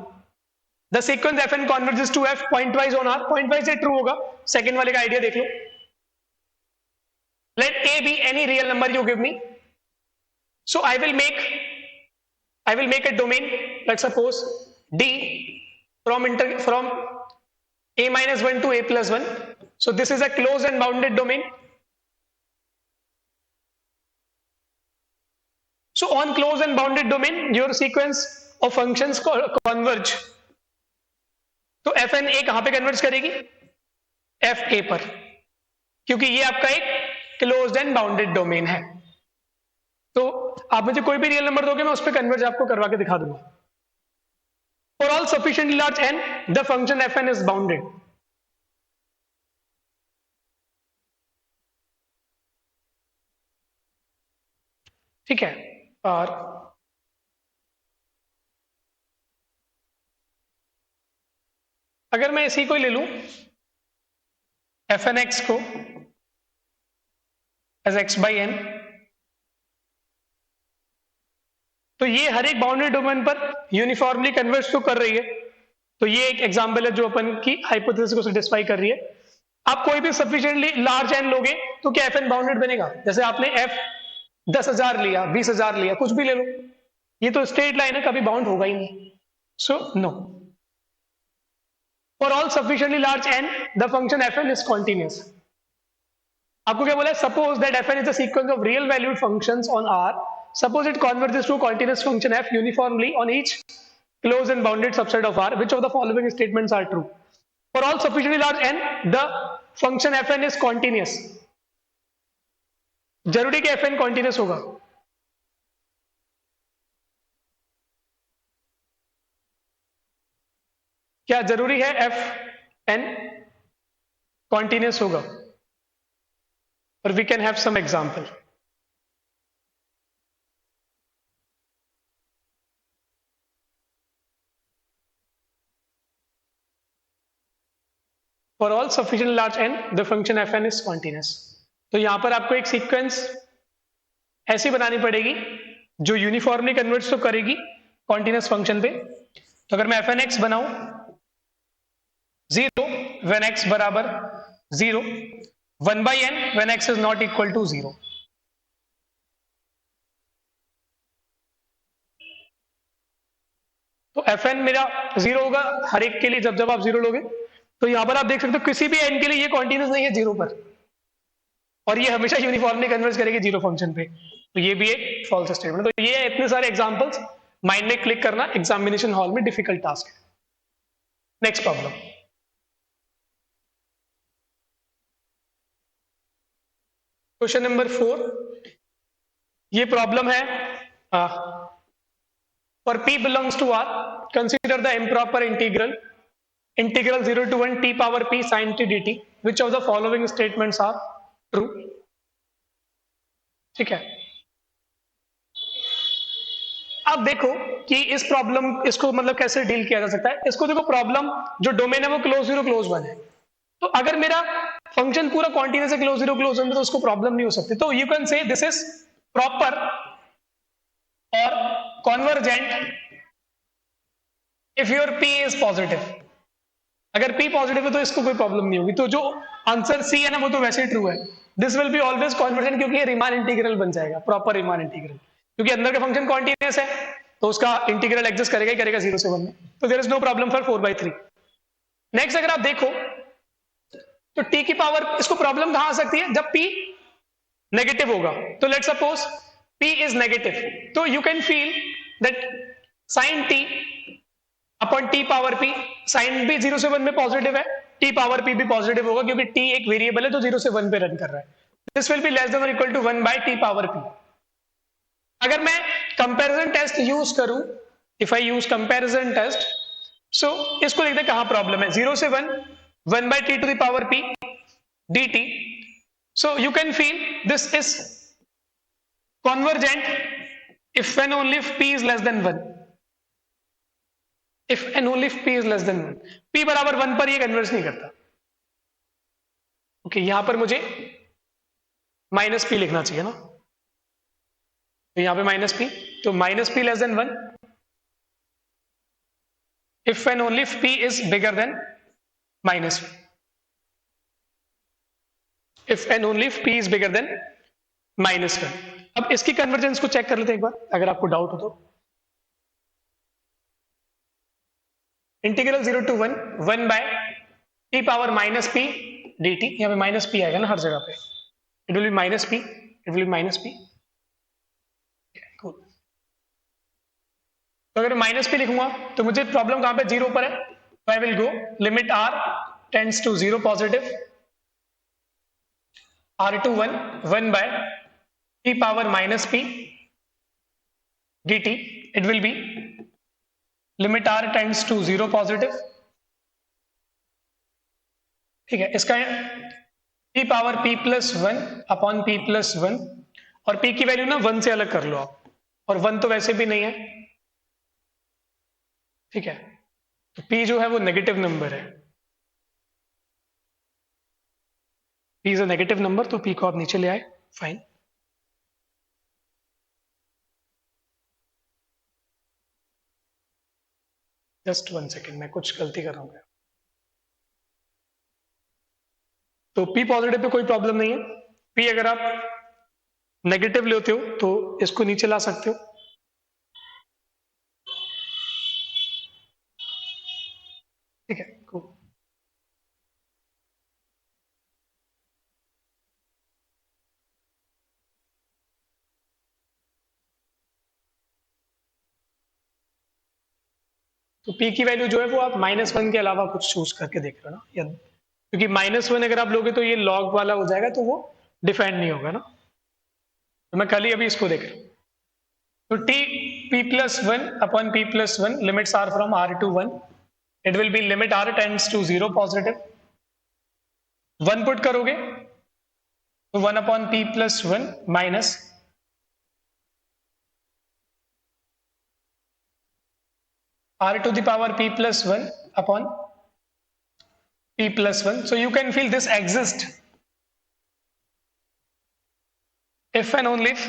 The sequence fn converges to f pointwise on R, pointwise से ट्रू होगा। सेकंड वाले का आइडिया देख लो। Let a be any real number you give me, so I will make a domain, let's suppose D from a minus 1 to a plus 1, so this is a closed and bounded domain। so on closed and bounded domain your sequence of functions converge, तो fn a कहां पे converge करेगी, f a पर, क्योंकि ये आपका एक closed end bounded domain है। तो आप मुझे कोई भी रियल नंबर दोगे, मैं उस पर कन्वर्ज आपको करवा के दिखा दूंगा। For all sufficiently large n the function fn is bounded. ठीक है, और अगर मैं इसी को ले लूं fn x को एज x बाई n, तो ये हर एक बाउंडेड डोमेन पर यूनिफॉर्मली कन्वर्ज तो कर रही है। तो ये एक एग्जांपल है जो अपन की हाइपोथेसिस को सेटिस्फाई कर रही है। आप कोई भी सफिशिएंटली लार्ज n लोगे तो क्या fn बाउंडेड बनेगा? जैसे आपने f 10,000 लिया, 20,000 लिया, कुछ भी ले लो, ये तो स्ट्रेट लाइन है, कभी बाउंड होगा ही नहीं। So no. For all sufficiently large n the function fn is continuous. आपको क्या बोला है? Suppose that fn is a sequence of real valued functions on R, suppose it converges to a continuous function f uniformly on each closed and bounded subset of R, which of the following statements are true? For all sufficiently large n the function fn is continuous। जरूरी कि fn continuous होगा? क्या जरूरी है fn continuous होगा? और we can have some example। For all sufficiently large n the function fn is continuous। तो यहां पर आपको एक सीक्वेंस ऐसी बनानी पड़ेगी जो यूनिफॉर्मली कन्वर्ट्स तो करेगी कॉन्टिन्यूस फंक्शन पे। तो अगर मैं fn x बनाऊं 0 when x बराबर 0, 1 by n when x is not equal to 0। तो fn मेरा 0 होगा हर एक के लिए जब जब आप 0 लोगे। तो यहां पर आप देख सकते हो किसी भी n के लिए ये कॉन्टिन्यूस नहीं है 0 पर, और ये हमेशा यूनिफॉर्मली कन्वर्ज करेगी 0 फंक्शन पे। तो ये भी एक फॉल्स स्टेटमेंट। तो ये इतने सारे एग्जांपल्स माइंड में क्लिक करना एग्जामिनेशन हॉल में डिफिकल्ट टास्क है। Next problem, question number 4। ये प्रॉब्लम है for p belongs to r consider the improper integral 0 to 1 t power p sin t dt, which of the following statements are true? ठीक है, अब देखो कि इस प्रॉब्लम इसको मतलब कैसे डील किया जा सकता है। इसको देखो, प्रॉब्लम जो डोमेन है वो क्लोज 0 क्लोज 1 है। तो अगर मेरा फंक्शन पूरा कॉन्टिन्यूस है क्लोज 0 क्लोज 1 में, तो उसको प्रॉब्लम नहीं हो सकती। तो you can say this is proper और convergent if your p is positive. अगर p पॉजिटिव है तो इसको कोई प्रॉब्लम नहीं होगी। तो जो आंसर c है ना वो तो वैसे ही ट्रू है। This will be always convergent, क्योंकि ये रीमान इंटीग्रल बन जाएगा, प्रॉपर रीमान इंटीग्रल, क्योंकि अंदर का फंक्शन कॉन्टिन्यूस है तो उसका इंटीग्रल एग्जिस्ट करेगा ही करेगा 0 से 1 में। तो there is no problem for 4/3। Next, अगर आप देखो तो t की पावर, इसको प्रॉब्लम कहां आ सकती है? जब p नेगेटिव होगा। तो let suppose p is negative, तो you can feel that sin t upon t power p, sin भी 0 से 1 में पॉजिटिव है, t पावर p भी पॉजिटिव होगा, क्योंकि t एक वेरिएबल है तो 0 से 1 पे रन कर रहा है। This will be less than और equal to 1 by t power p। अगर मैं कंपैरिजन टेस्ट यूज करूं, if I use comparison test, so इसको देखते हैं कहां प्रॉब्लम है। 0 से 1 1 by t to the power p dt। So you can feel this is convergent if and only if p is less than 1। if and only if p is less than 1, p बराबर 1 पर ये converge नहीं करता। Okay, यहां पर मुझे minus p लिखना चाहिए ना, तो यहां पे माइनस p, तो minus p less than 1 if and only if p is bigger than minus p। if and only if p is bigger than minus 1। अब इसकी कन्वर्जेंस को चेक कर लेते हैं एक बार, अगर आपको डाउट हो तो। Integral 0 to 1 1 by t power minus p dt, यहाँ पे माइनस p आएगा ना हर जगह पे, it will be minus p, it will be minus p। तो अगर माइनस p लिखूंगा तो मुझे प्रॉब्लम कहां पे? 0 पर है। तो I will go limit r tends to 0 positive r to 1 1 by t power minus p dt, it will be limit r tends to 0 positive. ठीक है, इसका p power p plus 1 upon p plus 1, और p की value ना 1 से अलग कर लो आप, और 1 तो वैसे भी नहीं है। ठीक है, तो p जो है वो नेगेटिव नंबर है, p is a negative number, तो p को आप नीचे ले आए, फाइन। जस्ट 1 सेकेंड, मैं कुछ गलती कर रहा हूं। तो p पॉजिटिव पे कोई प्रॉब्लम नहीं है। p अगर आप नेगेटिव लेते हो तो इसको नीचे ला सकते हो। ठीक है, cool। तो p की वैल्यू जो है वो आप -1 के अलावा कुछ चूज करके देख रहे हो ना, या क्योंकि -1 अगर आप लोगे तो ये लॉग वाला हो जाएगा, तो वो डिफाइंड नहीं होगा ना। तो मैं कल ही अभी इसको देख रहा हूँ। तो t p+1 upon p+1 limits are from r to 1. It will be limit r tends to 0 positive. 1 put करोगे तो 1/p+1 minus r to the power p+1 upon p+1. So you can feel this exist if and only if,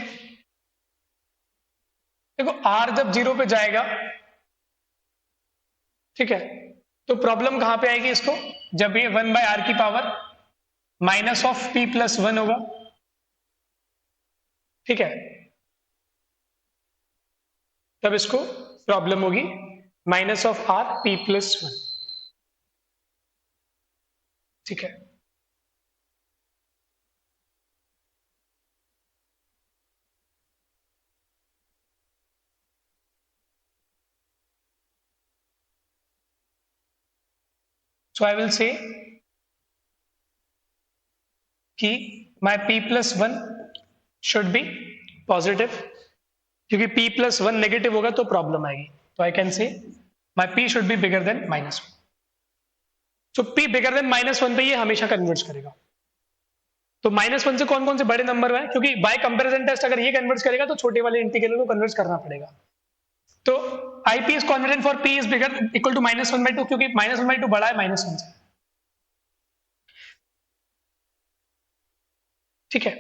देखो r जब 0 पे जाएगा, ठीक है, तो problem कहां पे आएगी इसको, जब ये 1/r की पावर माइनस ऑफ p+1 होगा, ठीक है, तब इसको प्रॉब्लम होगी माइनस ऑफ r p+1, ठीक है। So I will say कि my p+1 should be positive, क्योंकि p+1 नेगेटिव होगा तो प्रॉब्लम आएगी। तो आई कैन से my p should be bigger than -1. So p bigger than -1 पे ये हमेशा कन्वर्ट्स करेगा। तो -1 से कौन कौन से बड़े नंबर है, क्योंकि बाय कंपैरिजन टेस्ट अगर ये कन्वर्ट्स करेगा तो छोटे वाले इंटीग्रल को कन्वर्ट्स करना पड़ेगा। तो IP is confident for p is bigger equal to -1/2, क्योंकि -1/2 बड़ा है -1 से, ठीक है।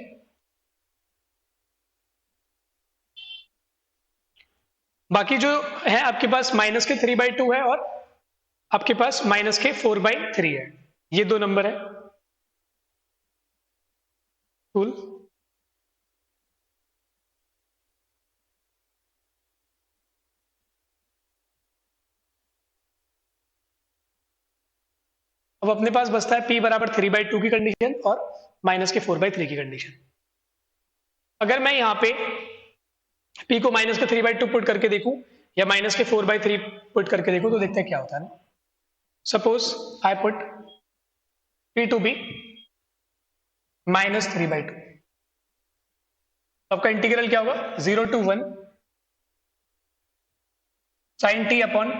बाकी जो है आपके पास माइनस के 3/2 है और आपके पास माइनस के 4/3 है, ये दो नंबर है। कूल। अब अपने पास बचता है p बराबर 3/2 की कंडीशन और माइनस के 4/3 की कंडीशन। अगर मैं यहाँ पे p को माइनस के 3/2 पुट करके देखूं या माइनस के 4/3 पुट करके देखूं, तो देखते हैं क्या होता है ना। Suppose I put p to be -3/2, आपका इंटीग्रल क्या होगा, 0 to 1 sin t upon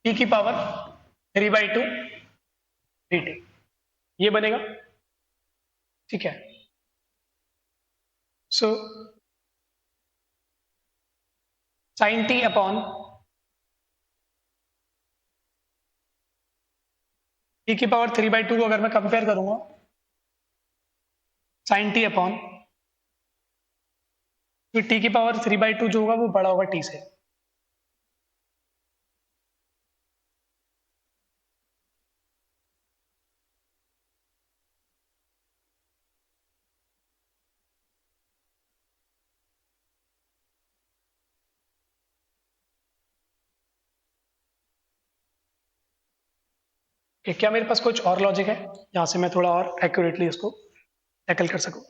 p की पावर 3/2 dt, ये बनेगा, ठीक है। सो sin t अपॉन p की पावर 3/2 को अगर मैं कंपेयर करूंगा sin t अपॉन, तो t की पावर 3/2 जो होगा वो बड़ा होगा t से, क्या मेरे पास कुछ और लॉजिक है यहाँ से मैं थोड़ा और एक्यूरेटली इसको टैकल कर सकूं।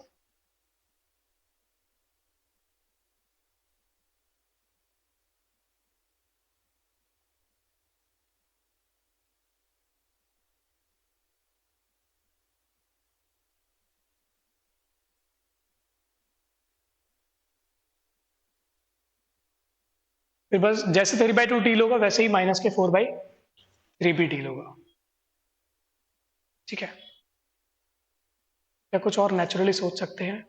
फिर बस जैसे 3/2 टील होगा वैसे ही माइनस के 4/3 भी टील होगा, ठीक है। क्या कुछ और नेचुरली सोच सकते हैं।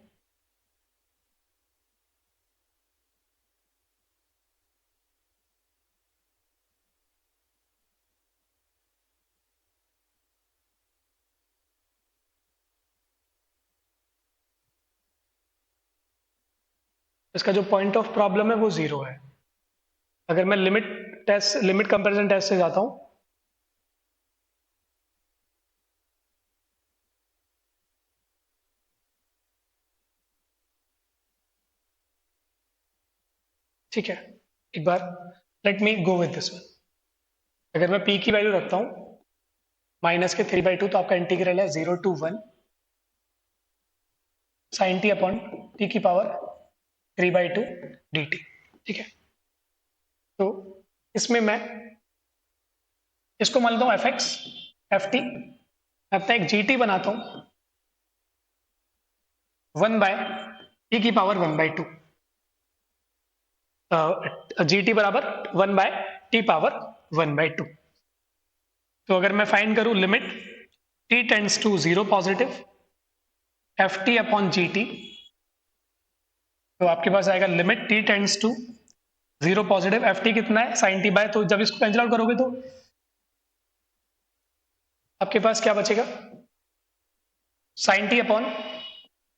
इसका जो पॉइंट ऑफ प्रॉब्लम है वो 0 है। अगर मैं लिमिट कंपैरिजन टेस्ट से जाता हूं, ठीक है, एक बार let me go with this one. अगर मैं p की वैल्यू रखता हूं माइनस के 3/2, तो आपका इंटीग्रल है 0 to 1 sin t upon p की पावर 3/2 dt, ठीक है। तो इसमें मैं इसको मान लेता हूँ एफ एक्स एफ टी, अपना एक जी टी बनाता हूँ 1/t⁻², जी टी बराबर 1/t⁻²। तो अगर मैं फाइंड करूं limit t tends to 0 positive F T upon G T, तो आपके पास आएगा limit t tends to 0 positive F T कितना है साइन टी बाय, तो जब इसको कैंसिल आउट करोगे तो आपके पास क्या बचेगा sine T upon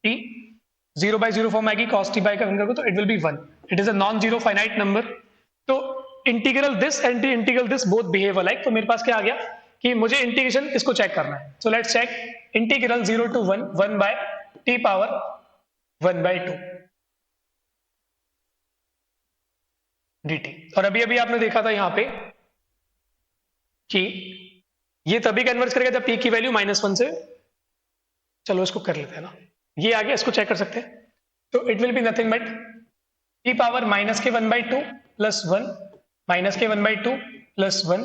t, 0/0 form आएगी कॉस टी बाय का करोगे तो it will be 1। It is a non zero finite number. तो integral this and integral this both behave alike, तो मेरे पास क्या आ गया कि मुझे इंटीग्रेशन इसको चेक करना है। So let's check integral 0 to 1 1/t⁻²। dt। और अभी अभी आपने देखा था यहां पे कि ये तभी कन्वर्ज करेगा जब p की वैल्यू -1 से, चलो इसको कर लेते हैं ना, ये आ गया, इसको चेक कर सकते हैं। तो it will be nothing but t power -1/2 plus 1 -1/2 plus 1,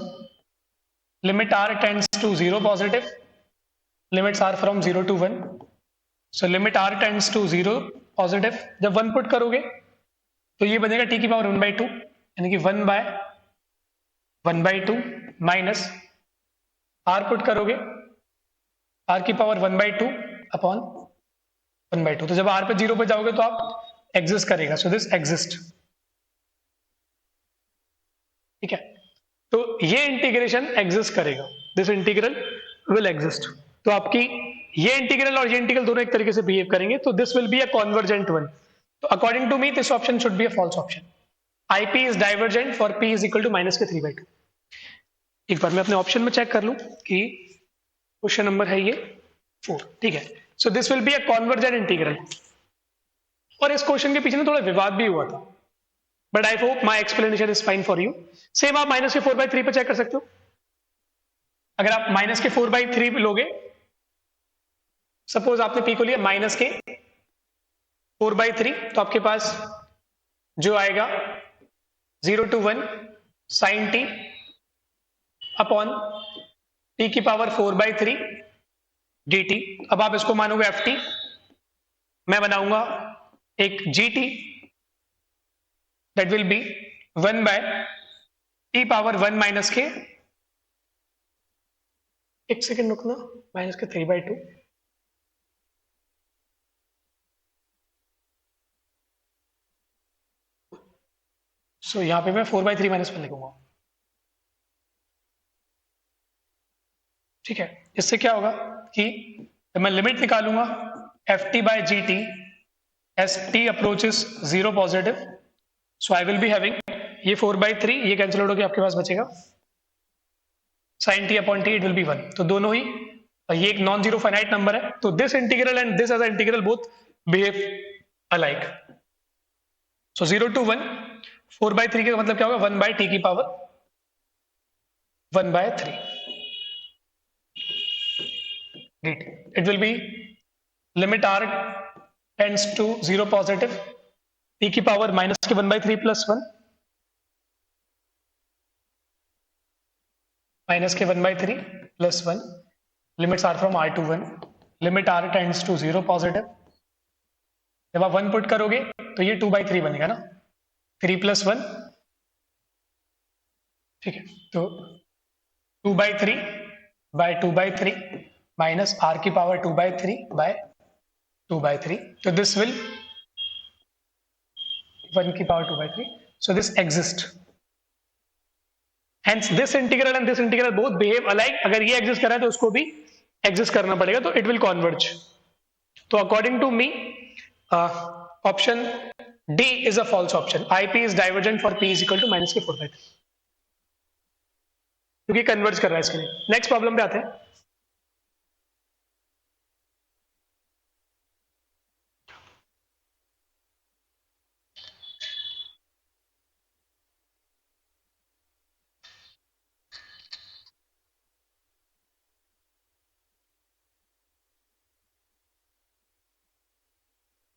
limit r tends to 0 positive, limits are from 0 to 1, so limit r tends to 0 positive, जब 1 पुट करोगे तो ये बनेगा t की पावर 1/2, यानी कि 1/1/2 माइनस r पुट करोगे r की पावर 1/2 अपॉन 1/2, तो जब r पे 0 पे जाओगे तो आप एग्जिस्ट करेगा, सो दिस एग्जिस्ट। ठीक है, तो ये इंटीग्रेशन एग्जिस्ट करेगा, दिस इंटीग्रल विल एग्जिस्ट। तो आपकी ये इंटीग्रल और ये इंटीग्रल दोनों एक तरीके से बिहेव करेंगे, तो this will be a convergent one. तो according to me this option should be a false option. IP is divergent for P is equal to -3/2। एक बार मैं अपने ऑप्शन में चेक कर लूं कि क्वेश्चन नंबर है ये 4। ठीक है, so this will be a convergent integral. और इस क्वेश्चन के पीछे ना थोड़ा विवाद भी हुआ था, but I hope my explanation is fine for you. Same आप -4/3 पे चेक कर सकते हो। अगर आप -4/3 लोगे, सपोज आपने p को लिया -4/3, तो आपके पास जो आएगा 0 to 1 sine T upon t की पावर 4/3 dt। अब आप इसको मानोगे एफ टी, मैं बनाऊंगा एक G T, that will B 1/t⁻1 - एक सेकेंड रुकना, -3/2, सो यहां पे मैं 4/3 -1 लिखूंगा। ठीक है, इससे क्या होगा कि जब मैं लिमिट निकालूंगा F T by G T as T approaches 0 positive, so I will be having ये 4/3, ये कैंसिल आउट होकर आपके पास बचेगा sine T upon T, it will be 1। तो दोनों ही, ये एक नॉन जीरो फाइनाइट नंबर है, तो this integral and this as integral both behave alike. So 0 to 1 4/3 का मतलब क्या होगा 1/t की power 1/3 dt। It will be limit r tends to 0 positive t की power -1/3 plus 1 -1/3 plus 1, limits are from r to 1, limit r tends to 0 positive, जब आप 1 put करोगे तो ये 2/3 बनेगा ना, 3 + 1। ठीक है, तो 2/3 बाय 2/3 माइनस r की पावर 2/3 बाय 2/3, तो दिस विल 1 की power 2/3, so this exist, hence this integral and this integral both behave alike। अगर ये exist कर रहा है तो उसको भी exist करना पड़ेगा, तो it will converge। तो according to me option D is a false option। IP is divergent for P is equal to -4/3, क्योंकि कन्वर्ज कर रहा है इसके लिए। नेक्स्ट प्रॉब्लम पे आते हैं।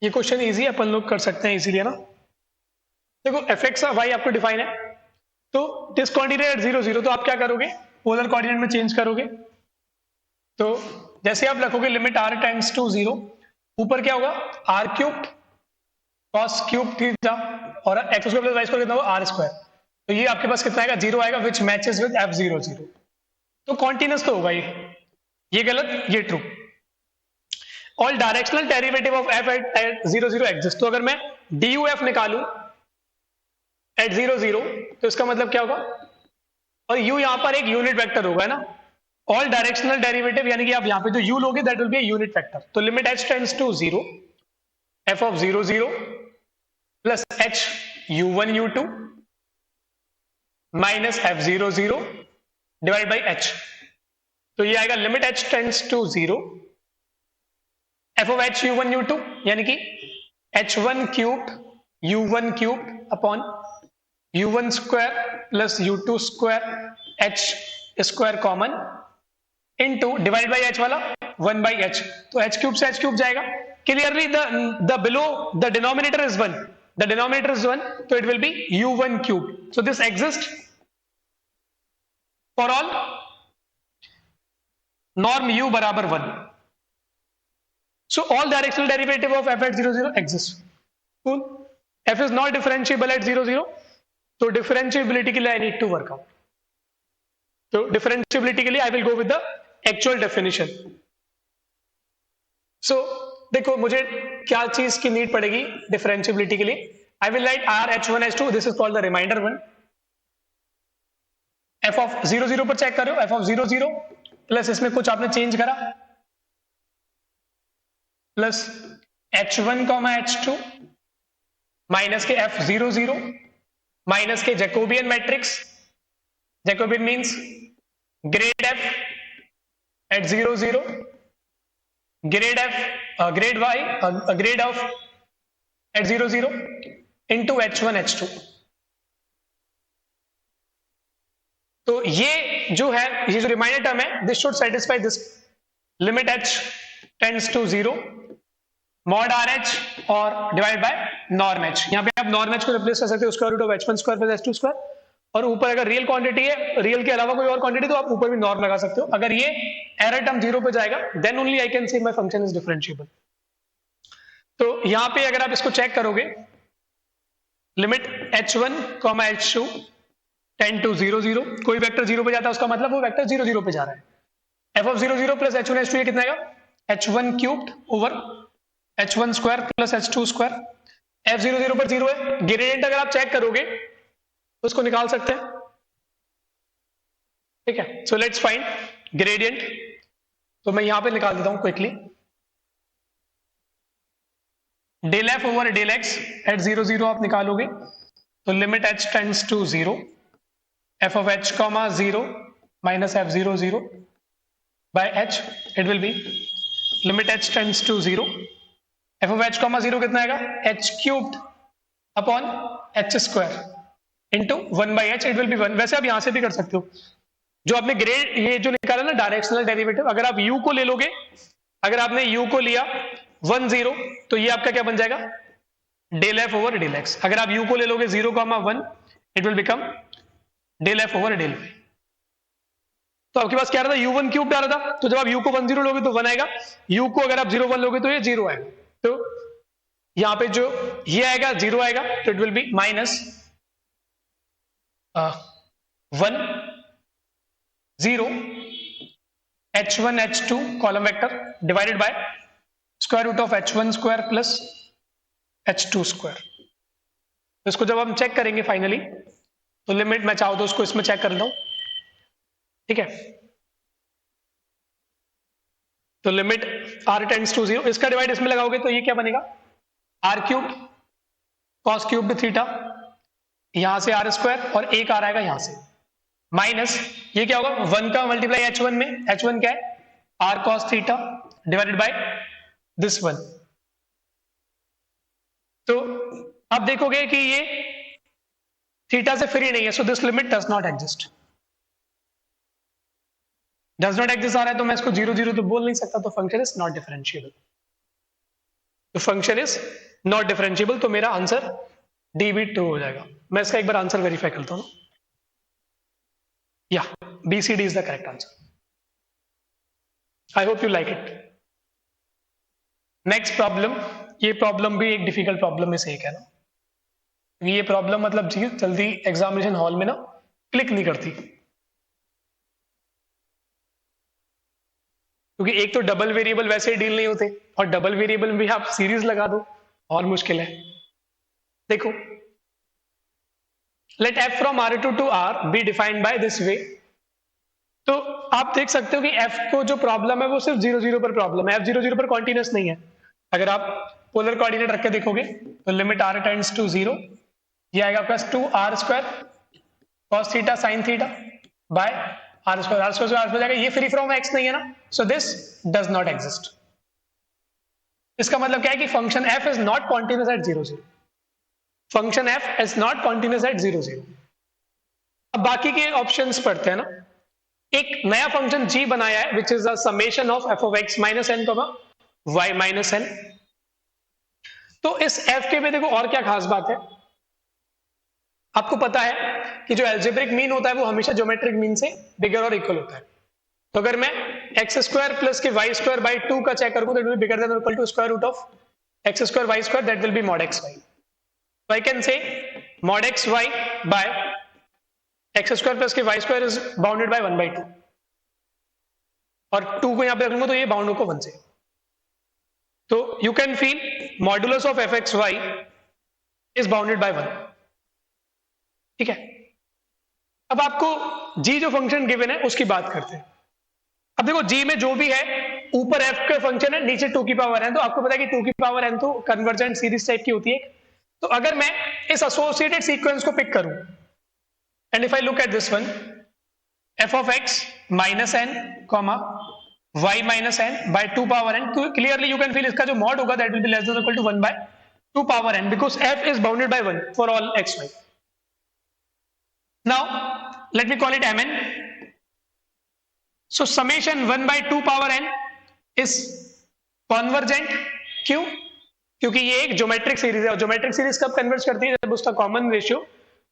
ये क्वेश्चन इजी अपन लोग कर सकते हैं इजीली, है ना। देखो एफ एक्स वाई आपको डिफाइन है, तो डिसकंटिन्यूटी एट 0 0, तो आप क्या करोगे पोलर कोऑर्डिनेट में चेंज करोगे तो जैसे आप रखोगे लिमिट r टेंड्स टू 0, ऊपर क्या होगा r cube cos cube theta और x square plus y square कितना होगा r स्क्वायर। तो ये आपके पास कितना आएगा 0 आएगा विच मैचेस विद f00। तो कॉन्टिन्यूस तो होगा ये गलत ये true. All directional derivative of f at 0 exist. तो अगर मैं duf निकालूं एट 0 तो इसका मतलब क्या होगा, और u यहां पर एक यूनिट वेक्टर होगा ना, ऑल डायरेक्शनल डेरिवेटिव यानी कि आप यहां पे जो u लोगे that will be unit vector. तो limit h tends to 0 f of 0 plus h u1 u2 minus f00 divide by h। तो ये आएगा limit h tends to 0 f of h u1 u2 यानी कि h1 cube u1 cube upon u1 square plus u2 square h square common into divide by h वाला 1 by h। तो h cube से h cube जाएगा। Clearly the below the denominator is 1, the denominator is 1, तो it will B u1 cube. So this exist for all norm u बराबर 1। So all directional derivative of f at 0 exists. Cool. f is not differentiable at 0 तो differentiability के लिए I need to work out. तो differentiability के लिए I will go with the actual definition. So देखो मुझे क्या चीज की नीड पड़ेगी differentiability के लिए। I will write r h1 h2, this is called the reminder one. f of 0 पर चेक करो, f of 0 प्लस इसमें कुछ आपने चेंज करा प्लस h1 h2 माइनस के f00 माइनस के Jacobian matrix, Jacobian means grad f at 0 grad f grad y grad of at 0 into h1 h2। तो ये जो है ये जो रिमाइंडर टर्म है this should satisfy this limit h tends to 0 mod R H और divide by norm H. यहाँ पे आप नॉर्म एच को रिप्लेस कर सकते हो square root of h1 square plus h2 square, और ऊपर अगर रियल क्वांटिटी है रियल के अलावा कोई और क्वांटिटी तो आप ऊपर भी नॉर्म लगा सकते हो। अगर ये एरर टर्म 0 पे जाएगा then only I can say my function is differentiable. तो यहाँ पे अगर आप इसको चेक करोगे limit h1 h2 tend to 0 कोई वेक्टर 0 पे जाता है उसका मतलब वो वेक्टर 0 पे जा रहा है। f of 0 plus h1 h2 ये कितना आएगा h1 cubed over h1 square plus h2 square. f00 पर 0 है, ग्रेडियंट अगर आप चेक करोगे तो उसको निकाल सकते हैं, ठीक है। So let's find gradient. तो मैं यहां पे निकाल देता हूं quickly, del F over del X at 0 आप निकालोगे तो limit h tends to 0 f of h comma 0 minus f00 by h it will be limit h tends to 0 f of h comma 0 कितना आएगा h cubed upon h square into 1 by h it will be 1। वैसे आप यहां से भी कर सकते हो, जो आपने ग्रेड ये जो निकाला ना डायरेक्शनल डेरिवेटिव, अगर आप u को ले लोगे, अगर आपने u को लिया 1 0 तो ये आपका क्या बन जाएगा del F over del X. अगर आप u को ले लोगे 0 1 it will become del F over del Y. तो आपके पास क्या रहा था u1 क्यूब आ रहा था, तो जब आप u को 1 0 लोगे तो 1 आएगा, u को अगर आप 0 1 लोगे तो ये 0 आएगा। तो यहां पे जो ये आएगा 0 आएगा तो it will be minus 1 0 h1 h2 column vector divided by square root of h1 square plus h2 square. तो इसको जब हम चेक करेंगे फाइनली तो लिमिट मैं चाहूं तो उसको इसमें चेक कर दो, ठीक है। तो लिमिट r टेंड्स टू 0, इसका डिवाइड इसमें लगाओगे तो ये क्या बनेगा r cube cos cube theta, यहां से r स्क्वायर और एक आ आएगा यहां से, माइनस ये क्या होगा 1 का मल्टीप्लाई h1 में, h1 क्या है r cos theta divided by this 1। तो आप देखोगे कि ये थीटा से फ्री नहीं है, so this limit does not exist. Does not exist आ रहा है तो मैं इसको 0 0 तो बोल नहीं सकता, तो फंक्शन इज नॉट डिफरेंशिएबल। तो फंक्शन इज नॉट डिफरेंशिएबल, तो मेरा आंसर डी बी 2 हो जाएगा। मैं इसका एक बार आंसर वेरीफाई करता हूं या BCD is the correct answer. I hope you like it. Next problem, ये प्रॉब्लम भी एक डिफिकल्ट प्रॉब्लम में से एक है ना, ये प्रॉब्लम मतलब जल्दी एग्जामिनेशन हॉल में ना क्लिक नहीं करती, क्योंकि एक तो डबल वेरिएबल वैसे ही डील नहीं होते, और डबल वेरिएबल में भी आप सीरीज लगा दो और मुश्किल है। देखो, let f from R2 to R be defined by this way. तो आप देख सकते हो कि f को जो प्रॉब्लम है वो सिर्फ 0 0 पर प्रॉब्लम है, f 0 0 पर कॉन्टिन्यूस नहीं है। अगर आप पोलर कोऑर्डिनेट रख के देखोगे तो लिमिट r टेंड्स टू 0, ये आएगा plus 2r square cos theta sin theta by r square जाएगा, ये फ्री फ्रॉम x नहीं है ना, सो दिस डज नॉट एग्जिस्ट। इसका मतलब क्या है कि function f is not continuous at 0 0, function f is not continuous at 0 0। अब बाकी के ऑप्शंस पढ़ते हैं ना। एक नया फंक्शन g बनाया है which is the summation of f of x minus N y minus N. तो इस f के में देखो और क्या खास बात है, आपको पता है कि जो एल्जेब्रिक मीन होता है वो हमेशा ज्योमेट्रिक मीन से बिगर और इक्वल होता है। तो अगर मैं x square plus k y square by 2 का चेक करूं, that will be bigger than और equal to square root of x square y square, that will be mod x y. So I can say mod xy by x square plus के y square is bounded by 1 by 2, और 2 को यहां पे रखूंगा तो ये bound को 1 से। तो you can feel modulus of fxy is bounded by 1। ठीक है, अब आपको g जो फंक्शन गिवन है उसकी बात करते हैं। अब देखो g में जो भी है, ऊपर f का फंक्शन है, नीचे 2 की पावर n, तो आपको पता है कि 2 की पावर n तो कन्वर्जेंट सीरीज टाइप की होती है। तो अगर मैं इस एसोसिएटेड सीक्वेंस को पिक करूं, and if I look at this one, f of x minus N comma y minus N by 2 power n, clearly you can feel इसका जो मॉड होगा that will be less than equal to 1 by 2 power n, because f is bounded by 1 for all x y। Now let me call it mn। So summation 1 by 2 power n is convergent. क्यों? क्योंकि ये एक geometric series है, और geometric series कब converge करती है, जब उसका कॉमन रेशियो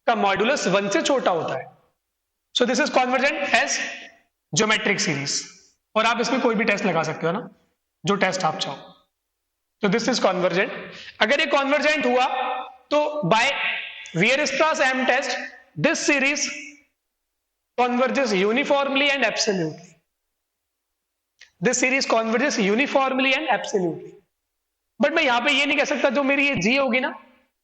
का मॉड्यूलस 1 से छोटा होता है। So this is convergent as geometric series, और आप इसमें कोई भी टेस्ट लगा सकते हो ना, जो टेस्ट आप चाहो। तो दिस इज कॉन्वर्जेंट। अगर ये कॉन्वर्जेंट हुआ तो by Weierstrass M test this series converges uniformly and absolutely. This series converges uniformly and absolutely. But मैं यहां पे ये नहीं कह सकता जो मेरी ये g होगी ना,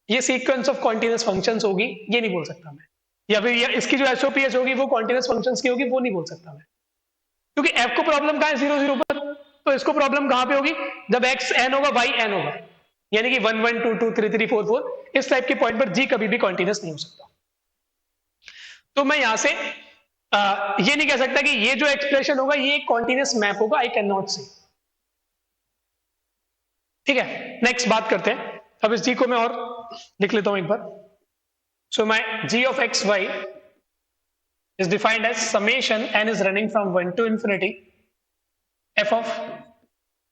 ये सीक्वेंस ऑफ कॉन्टिन्यूस फंक्शंस होगी, ये नहीं बोल सकता मैं। या फिर इसकी जो एसओपीएच होगी वो कॉन्टिन्यूस फंक्शंस की होगी, वो नहीं बोल सकता मैं, क्योंकि f को प्रॉब्लम कहां है 0 0 पर, तो इसको प्रॉब्लम कहां पे होगी जब x n होगा y n होगा, यानी कि 1 1 2 2 3 3 4 4 इस टाइप के पॉइंट पर g कभी भी कॉन्टिन्यूस नहीं हो सकता। तो मैं यहां से ये नहीं कह सकता कि ये जो एक्सप्रेशन होगा ये कॉन्टिन्यूस मैप होगा, आई कैन नॉट से। ठीक है, नेक्स्ट बात करते हैं। अब इस g को मैं और लिख लेता हूं एक बार। So my g of x y is defined as summation n is running from 1 to infinity f of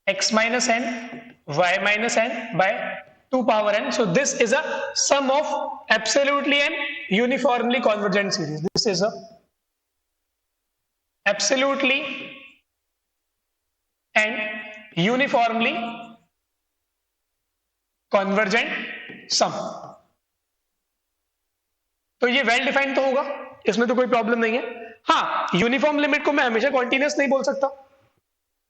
x minus n y minus n by 2 power n. So this is a sum of absolutely and uniformly convergent series. This is a absolutely and uniformly convergent sum. तो ये well defined तो होगा, इसमें तो कोई problem नहीं है। हाँ, यूनिफॉर्म लिमिट को मैं हमेशा कॉन्टिन्यूस नहीं बोल सकता,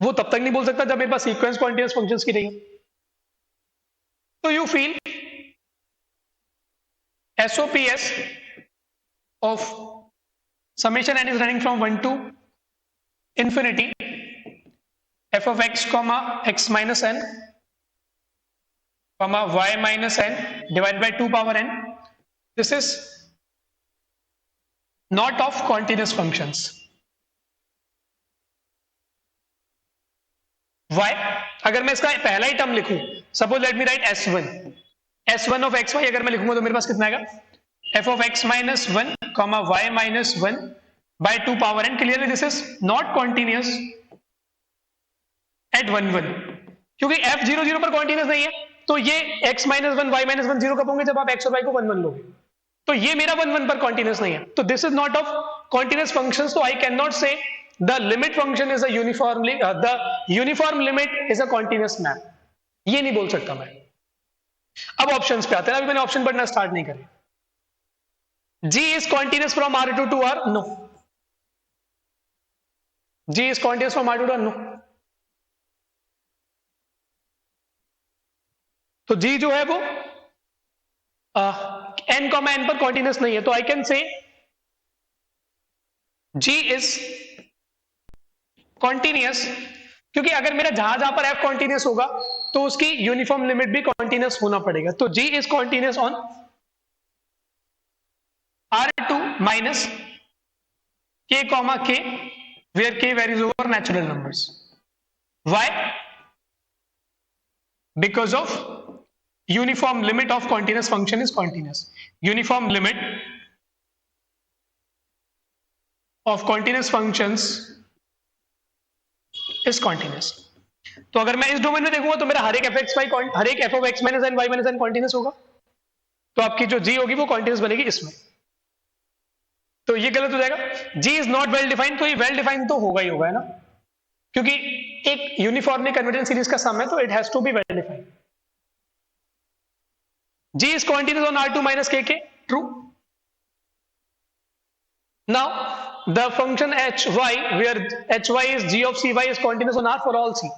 वो तब तक नहीं बोल सकता जब मेरे पास सीक्वेंस कॉन्टिन्यूस फंक्शंस की नहीं है। तो you feel SOPS of summation n is running from 1 to infinity f of x comma x minus n comma y minus n divided by 2 power n. This is not of continuous functions. Why? अगर मैं इसका पहला ही term लिखूं, suppose let me right S1 of xy, अगर मैं लिखूंगा तो मेरे पास कितना आएगा f of x minus 1 comma y minus 1 by 2 power n. Clearly this is not continuous at 1 1, क्योंकि f 0 0 पर कॉन्टिन्यूस नहीं है, तो ये x minus 1 y minus 1 0 कब होंगे जब आप x और y को 1 1 लोगे, तो ये मेरा 1 1 पर कॉन्टिन्यूस नहीं है, तो this is not of continuous functions, so I cannot say the limit function is a uniformly the uniform limit is a continuous map, ये नहीं बोल सकता मैं। अब ऑप्शंस पे आते हैं, अभी मैंने ऑप्शन पढ़ना स्टार्ट नहीं करी। G is continuous from R2 to R, no. G is continuous from R2 to R, no. तो G जो है वो n कॉमा n पर कॉन्टिन्यूस नहीं है, तो आई कैन से G इज कॉन्टिन्यूस, क्योंकि अगर मेरा जहां जहां पर f कॉन्टिन्यूस होगा तो उसकी यूनिफॉर्म लिमिट भी कॉन्टिन्यूस होना पड़ेगा। तो G is continuous on R2 minus k comma k, where k varies over natural numbers. Why? Because of uniform limit of continuous function is continuous. Uniform limit of continuous functions is continuous. तो अगर मैं इस domain में देखूंगा तो मेरा हर एक f of x minus n y minus n continuous होगा, तो आपकी जो g होगी वो कॉन्टिन्यूस बनेगी इसमें। तो ये गलत हो जाएगा। G is not well defined, तो ये वेल डिफाइंड तो होगा ही होगा, है ना, क्योंकि एक यूनिफॉर्मली कन्वर्जेंट सीरीज का सम है, तो it has to be well defined. G is continuous on R2 minus kk, true. Now the function hy, where hy is g of cy is continuous on R for all c.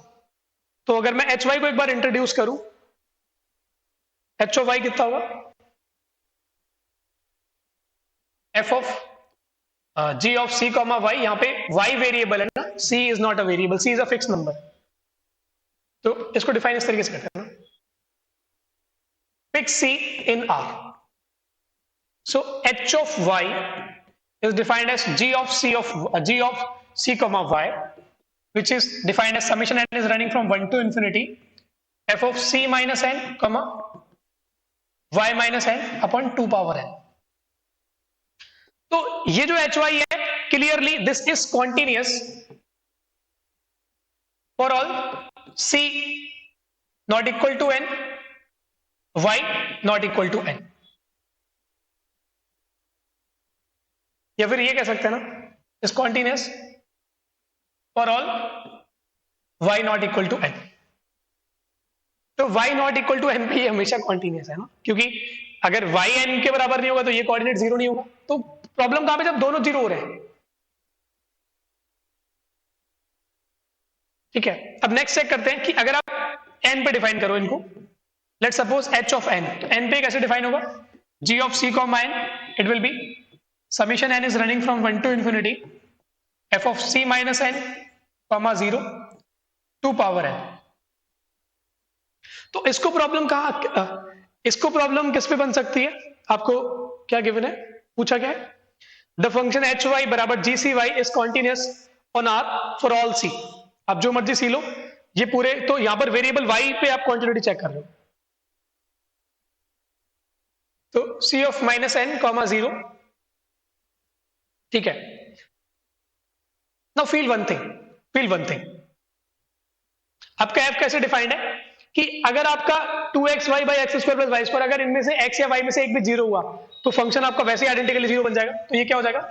तो अगर मैं hy को एक बार introduce करूं, h of y कितना होगा, f of g of c comma y, यहां पे y वेरिएबल है ना, c is not a variable, c is a fix number, तो इसको डिफाइन इस तरीके से करते हैं ना, fix c in R. So h of y is defined as g of c comma y, which is defined as summation n is running from 1 to infinity f of c minus n comma y minus n upon 2 power n. तो ये जो h y है, clearly this is continuous for all c not equal to n, y not equal to n, या फिर ये कह सकते हैं ना, is continuous for all y not equal to n. तो y not equal to n पे ये हमेशा कॉन्टिन्यूस है ना, क्योंकि अगर वाई एन के बराबर नहीं होगा तो ये कोऑर्डिनेट जीरो नहीं होगा। तो प्रॉब्लम कहां पे, जब दोनों जीरो हो रहे हैं। ठीक है, अब नेक्स्ट चेक करते हैं कि अगर आप एन पे डिफाइन करो इनको, let suppose h of n, तो एन पे कैसे डिफाइन होगा, g of c comma n, it will be summation n is running from 1 to infinity f of c minus N comma 0 2 power n. तो इसको problem किस पे बन सकती है, आपको क्या गिवन है, पूछा क्या है, द फंक्शन एच वाई बराबर g c y is continuous on R for all c. आप जो मर्जी सी लो, ये पूरे, तो यहां पर वेरिएबल वाई पे आप क्वांटिटी चेक कर रहे हो, तो C of minus N comma 0, ठीक है। नाउ फील वन थिंग, आपका एफ कैसे डिफाइंड है कि अगर आपका 2xy by x square plus Y square, अगर इनमें से x या y में से एक भी जीरो हुआ तो फंक्शन आपका वैसे ही आइडेंटिकली जीरो बन जाएगा। तो ये क्या हो जाएगा,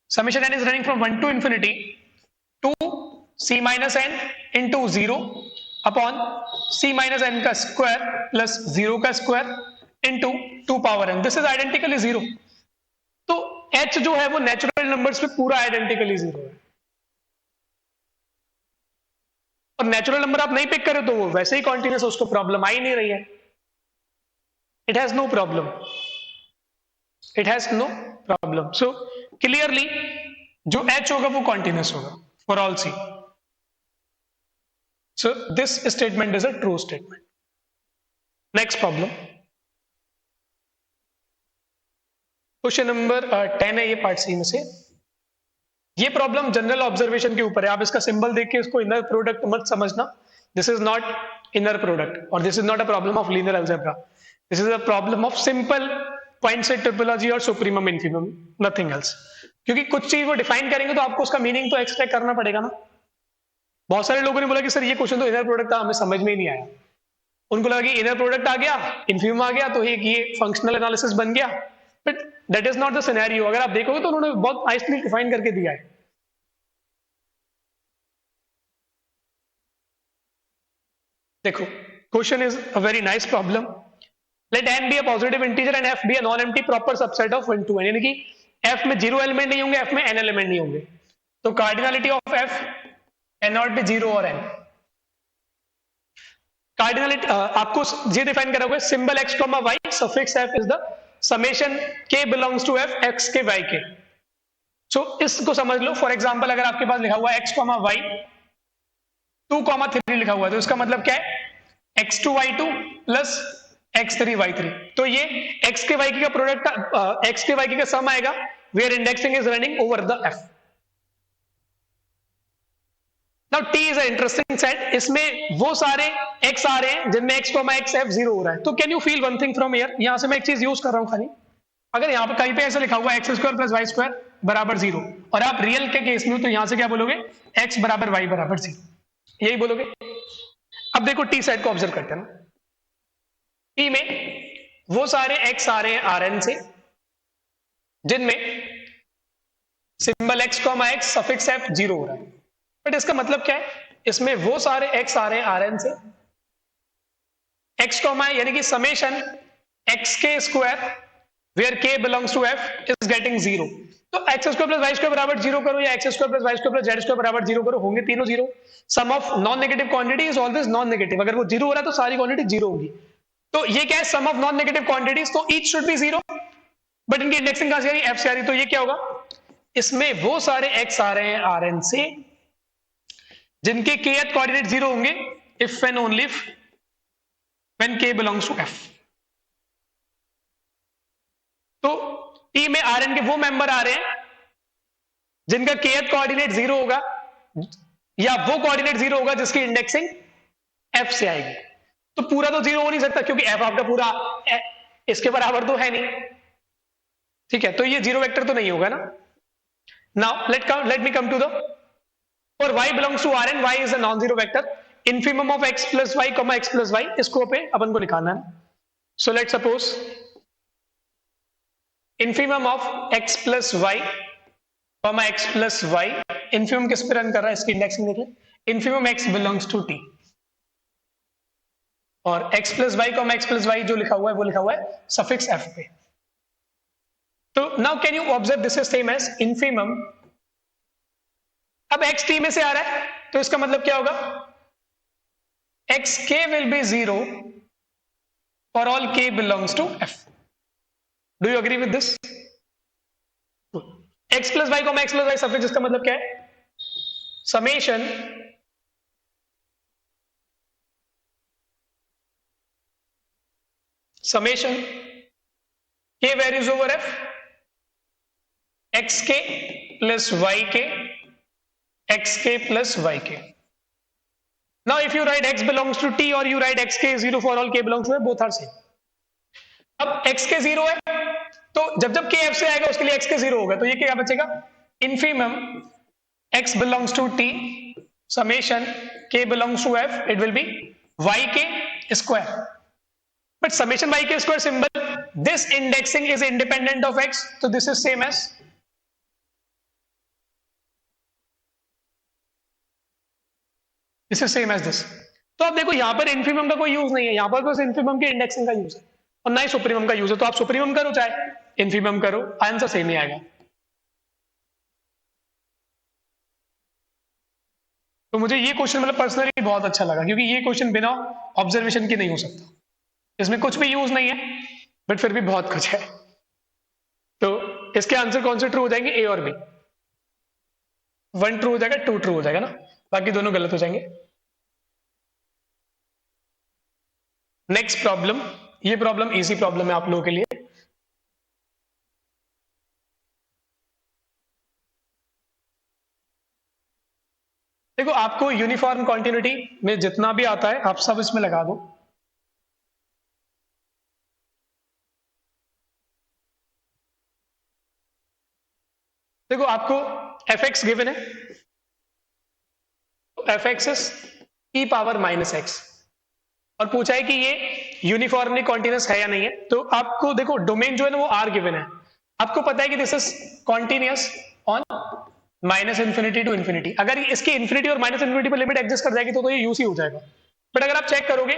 summation n is running from 1 to infinity 2 c minus n into 0 upon c minus n का स्क्वायर प्लस 0 का square into 2 power n, this is identically zero. तो h जो है वो नेचुरल नंबर्स पे पूरा आइडेंटिकली जीरो है, और नेचुरल नंबर आप नहीं पिक करें तो वो वैसे ही कॉन्टिन्यूस, उसको प्रॉब्लम आ ही नहीं रही है, it has no problem, so clearly जो h होगा वो कॉन्टिन्यूस होगा for all C. So this statement is a true statement. Next problem, question number 10 है ये पार्ट सी में से। ये प्रॉब्लम जनरल ऑब्जर्वेशन के ऊपर है, आप इसका सिंबल देख के इसको इनर प्रोडक्ट मत समझना, this is not inner product और this is not a problem of linear algebra, this is a problem of simple point set topology और सुप्रीमम इन्फिमम, नथिंग एल्स। क्योंकि कुछ चीज वो डिफाइन करेंगे तो आपको उसका मीनिंग तो एक्सट्रैक्ट करना पड़ेगा ना। बहुत सारे लोगों ने बोला कि सर ये क्वेश्चन तो इनर प्रोडक्ट था, हमें समझ में ही नहीं आया, उनको लगा कि इनर प्रोडक्ट आ गया, इन्फिमम आ गया तो ये फंक्शनल एनालिसिस बन गया, but that is not the scenario. अगर आप देखोगे तो उन्होंने बहुत नाइसली डिफाइन करके दिया है। देखो, question is a very nice problem. Let n be a positive integer and f be a non empty proper subset of 1 to n, यानी कि f में जीरो एलिमेंट नहीं होंगे, f में n एलिमेंट नहीं होंगे, तो cardinality of f can not be zero और n। कार्डिनलिटी आपको ये डिफाइन करा हुआ है, symbol x, y, suffix f is the summation k belongs to f x के y के। सो इसको समझ लो। फॉर एग्जांपल अगर आपके पास लिखा हुआ है x, y 2, 3 लिखा हुआ है, तो इसका मतलब क्या है, x2 y2 plus x3 y3। तो ये x के y का प्रोडक्ट, x के y का सम आएगा, where indexing is running over the f। Now t is a interesting set, इसमें वो सारे x आ रहे हैं जिनमें x, x f 0 हो रहा है। तो can you feel one thing from here, यहां से मैं एक चीज यूज कर रहा हूं खाली। अगर यहाँ पे कहीं पे ऐसे लिखा हुआ है X square plus Y square बराबर 0, और आप रियल के केस में हो, तो यहां से क्या बोलोगे, x बराबर वाई बराबर 0, यही बोलोगे। अब देखो टी सेट को ऑब्जर्व करते हैं ना। टी में वो सारे x आ रहे हैं आर एन से जिनमें symbol x, x suffix f 0 हो रहा है। बट इसका मतलब क्या है, इसमें वो सारे x आ रहे हैं आर एन से x, यानी कि समेशन x के square where k belongs to f is getting 0। तो x square plus Y square बराबर 0 करो, या x square plus Y square plus z square बराबर 0 करो, होंगे तीनों 0। Sum of non negative quantity is always non negative. अगर वो 0 हो रहा है तो सारी क्वांटिटी 0 होगी। तो ये क्या है, सम ऑफ नॉन नेगेटिव क्वांटिटीज, तो ईच शुड बी 0। बट इनकी इंडेक्सिंग कहां से आ रही है, f से आ रही है। तो ये क्या होगा, इसमें वो सारे x आ रहे हैं आर एन से जिनके kth कोऑर्डिनेट 0 होंगे, if and only if when k belongs to f। तो टी में आर एन के वो मेंबर आ रहे हैं जिनका kth कोऑर्डिनेट 0 होगा, या वो कोऑर्डिनेट 0 होगा जिसकी इंडेक्सिंग f से आएगी। तो पूरा तो 0 हो नहीं सकता, क्योंकि f आपका पूरा इसके बराबर तो है नहीं, ठीक है। तो ये 0 वेक्टर तो नहीं होगा ना। Now let me come to the, for y belongs to R n, y is a non zero vector, infimum of x plus y, x plus y, इसको पे अपन को निकालना है। So let suppose infimum of x plus y, x plus y, infimum किस पे run कर रहा है, इसकी इंडेक्सिंग देखिए, infimum x belongs to t, और x plus y, x plus y जो लिखा हुआ है वो लिखा हुआ है सफिक्स f पे। तो now can you observe this is same as infimum. अब x t में से आ रहा है, तो इसका मतलब क्या होगा, xk will be 0 for all k belongs to f. Do you agree with this? x plus y, x plus y suffix, इसका मतलब क्या है, summation k varies over f, xk plus yk, xk plus yk. Now if you write x belongs to t or you write xk is 0 for all k belongs to f, both are same. अब xk 0 है, तो जब जब k f से आएगा उसके लिए xk 0 होगा, तो ये क्या बचेगा, infimum x belongs to t summation k belongs to f, it will be yk square. But summation yk square symbol, this indexing is independent of x, so this is same as this. तो आप देखो यहां पर infimum का कोई use नहीं है, यहां पर बस इनफिमम के इंडेक्सिंग का यूज है, और ना ही सुप्रीमम का यूज है। तो आप सुप्रीमम करो चाहे इनफिमम करो, आंसर सेम ही आएगा। तो मुझे ये क्वेश्चन मतलब पर्सनली बहुत अच्छा लगा, क्योंकि ये क्वेश्चन बिना ऑब्जर्वेशन के नहीं हो सकता, इसमें कुछ भी यूज नहीं है बट फिर भी बहुत कुछ है। तो इसके आंसर कौन से ट्रू हो जाएंगे, ए और बी। 1 ट्रू हो जाएगा, 2 ट्रू हो जाएगा ना, बाकी दोनों गलत हो जाएंगे। नेक्स्ट प्रॉब्लम, ये प्रॉब्लम इजी प्रॉब्लम है आप लोगों के लिए। देखो आपको यूनिफॉर्म कॉन्टिन्यूटी में जितना भी आता है आप सब इसमें लगा दो। देखो आपको एफ एक्स गिवन है, f x is e power minus x, और पूछा है कि ये यूनिफॉर्मली कॉन्टिन्यूस है या नहीं है। तो आपको देखो डोमेन जो है ना वो आर गिवन है, आपको पता है कि this is continuous on minus infinity to infinity. अगर इसकी इन्फिनिटी और माइनस इन्फिनिटी पर लिमिट एग्जिस्ट कर जाएगी तो ये यूसी हो जाएगा। बट अगर आप चेक करोगे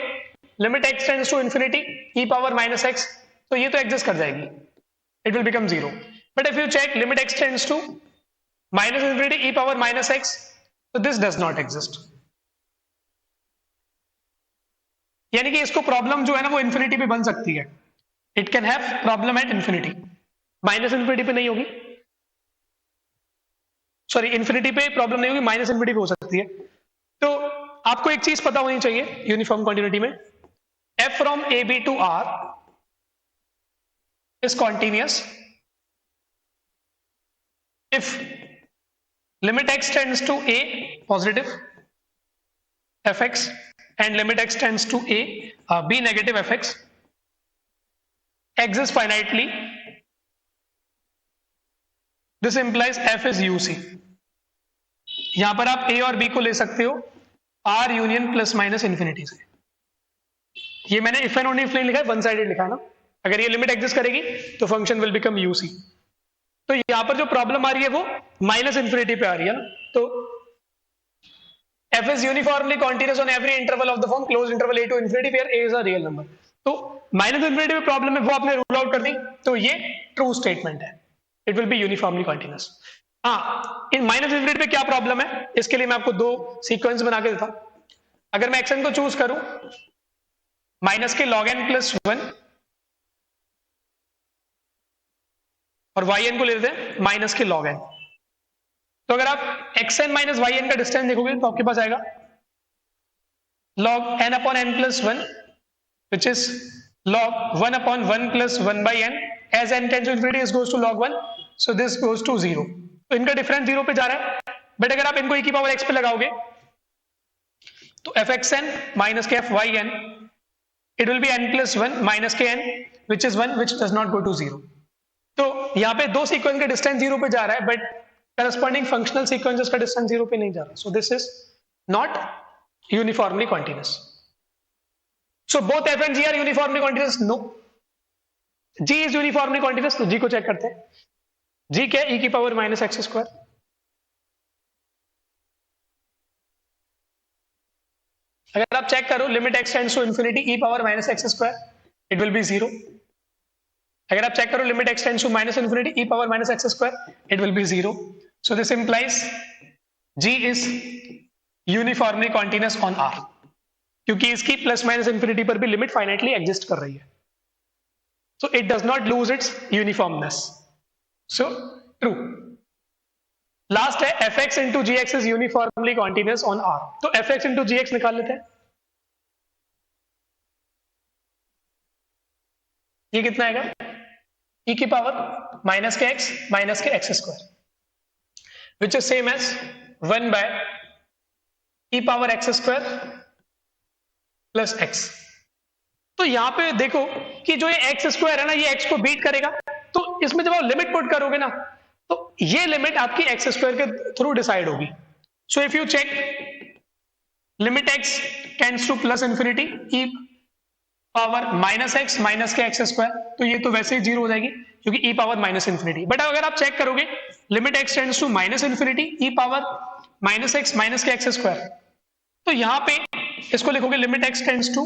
limit X tends to infinity E power minus x, तो ये तो एग्जिस्ट कर जाएगी, it will become zero. But if you check limit X tends to minus infinity E power minus x, तो दिस डज नॉट एग्जिस्ट। यानी कि इसको problem जो है ना वो इन्फिनिटी पे बन सकती है, it can have problem at infinity, minus infinity पे नहीं होगी, सॉरी इन्फिनिटी पे प्रॉब्लम नहीं होगी, माइनस इन्फिनिटी पे हो सकती है। तो आपको एक चीज पता होनी चाहिए यूनिफॉर्म कॉन्टिन्यूटी में, F from A B to R is continuous if limit x tends to a positive fx and limit x tends to a b negative fx exists finitely, this implies f is uc। यहां पर आप a और b को ले सकते हो r union plus minus infinity से। ये मैंने इफ एंड ओनली इफ नहीं लिखा है, वन साइडेड लिखा है ना। अगर ये लिमिट एग्जिस्ट करेगी तो फंक्शन विल बिकम यूसी। तो यहां पर जो प्रॉब्लम आ रही है वो माइनस इंफिनिटी पे आ रही है ना। तो f is uniformly continuous on every interval of the form closed interval a to infinity where a is a real number। तो माइनस इंफिनिटी में प्रॉब्लम है वो आपने रूल आउट कर दी, तो ये ट्रू स्टेटमेंट है, it will B uniformly continuous. हाँ, इन माइनस इंफिनिटी पे क्या प्रॉब्लम है, इसके लिए मैं आपको दो सीक्वेंस बना के देता हूं। अगर मैं एक्शन को चूज करूं माइनस के लॉग एन प्लस वन और वाई एन को ले लेते हैं माइनस के लॉग एन, तो अगर आप X N minus Y N का डिस्टेंस देखोगे तो आपके पास आएगा log n upon n plus 1 which is log 1 upon 1 plus 1 by n, as n tends to infinity this goes to log 1, so this goes to 0। तो इनका difference 0 पे जा रहा है, बट अगर आप इनको e की पावर x पे लगाओगे तो F X N minus K F Y N it will be n plus 1 minus K n which is 1 which does not go to 0। तो यहाँ पे दो सीक्वेंस का डिस्टेंस 0 पे जा रहा है, बट करस्पॉन्डिंग फंक्शनल सीक्वेंसेस का डिस्टेंस 0 पे नहीं जा रहा, सो this is not uniformly continuous। So both f and g are uniformly continuous? No. g is uniformly continuous, तो g को चेक करते हैं। g क्या है? e की पावर माइनस एक्स स्क्वायर। अगर आप चेक करो limit x tends to infinity e power minus X square, it will be zero. अगर आप चेक करो limit x tends to minus infinity e power minus X square, it will be zero. So this implies g is uniformly continuous on r, क्योंकि इसकी plus minus infinity पर भी limit finitely exist कर रही है, so it does not lose its uniformness, so true. Last है f x into g x is uniformly continuous on R, तो F x into g x निकाल लेते हैं। ये कितना आएगा? e की पावर माइनस के x square which is same as 1 by e power x square plus x. तो यहां पे देखो कि जो ये एक्स स्क्वायर है ना ये एक्स को बीट करेगा, तो इसमें जब आप लिमिट पुट करोगे ना तो ये लिमिट आपकी एक्स स्क्वायर के थ्रू डिसाइड होगी। So if you check limit X tends to plus infinity E power minus के एक्स स्क्वायर, तो ये तो वैसे ही जीरो हो जाएगी क्योंकि E power minus infinity. But अगर आप चेक करोगे limit X tends to minus infinity E power minus के एक्स स्क्वायर, तो यहां पे इसको लिखोगे limit X tends to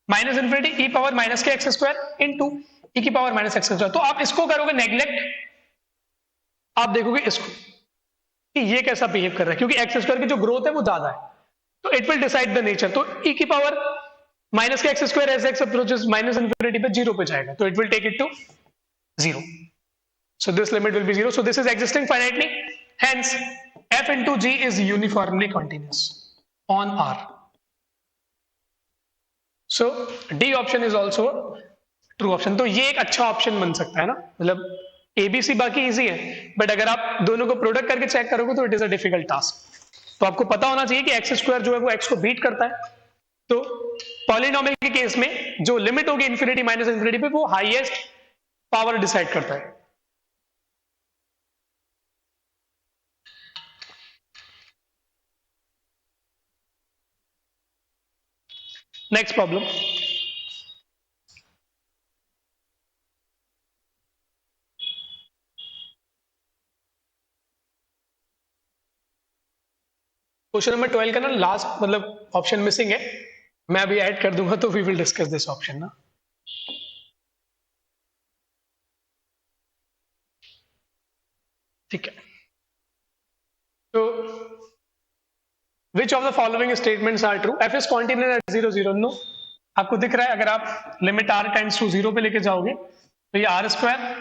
minus infinity E power minus के एक्स स्क्वायर इनटू ई की पावर माइनस एक्स स्क्वायर। तो आप इसको करोगे नेग्लेक्ट, आप देखोगे इसको कि ये कैसा बिहेव कर रहा है, क्योंकि एक्स स्क्वायर की जो ग्रोथ है वो ज्यादा है, तो it will decide the nature. तो ई की पावर माइनस के x square as X approaches minus infinity पे जीरो पे जाएगा, तो it will take it to zero, so this limit will be zero, so this is existing finitely, hence f into g is uniformly continuous on r, so d option is also a true option। तो ये एक अच्छा option बन सकता है ना, मतलब ABC बाकी इजी है, बट अगर आप दोनों को प्रोडक्ट करके चेक करोगे तो it is a difficult task. तो आपको पता होना चाहिए कि एक्स स्क्वायर जो है वो एक्स को बीट करता है, तो पॉलिनोमियल के केस में जो लिमिट होगी इंफिनिटी माइनस इंफिनिटी पे वो हाईएस्ट पावर डिसाइड करता है। नेक्स्ट प्रॉब्लम, क्वेश्चन नंबर 12 का ना लास्ट मतलब ऑप्शन मिसिंग है, मैं अभी ऐड कर दूंगा तो we will discuss this option ना। ठीक है, तो which of the following statements are true, F is continuous at 0 0 no. आपको दिख रहा है अगर आप लिमिट आर टेंड्स टू 0 पे लेके जाओगे तो ये r square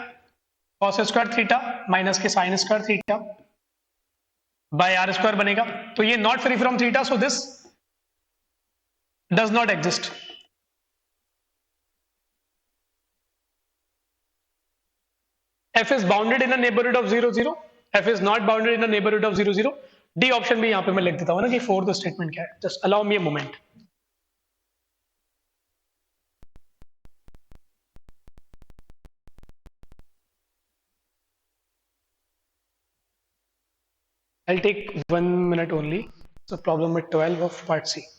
cos square theta minus k sine square theta by r square बनेगा, तो ये not free from theta, so this does not exist. f is bounded in a neighborhood of 0 0, f is not bounded in a neighborhood of 0 0। D option भी यहां पे मैं लिख देता हूं ना कि फोर्थ स्टेटमेंट क्या है, just allow me a moment. I'll take 1 minute only. So problem with 12 of part C.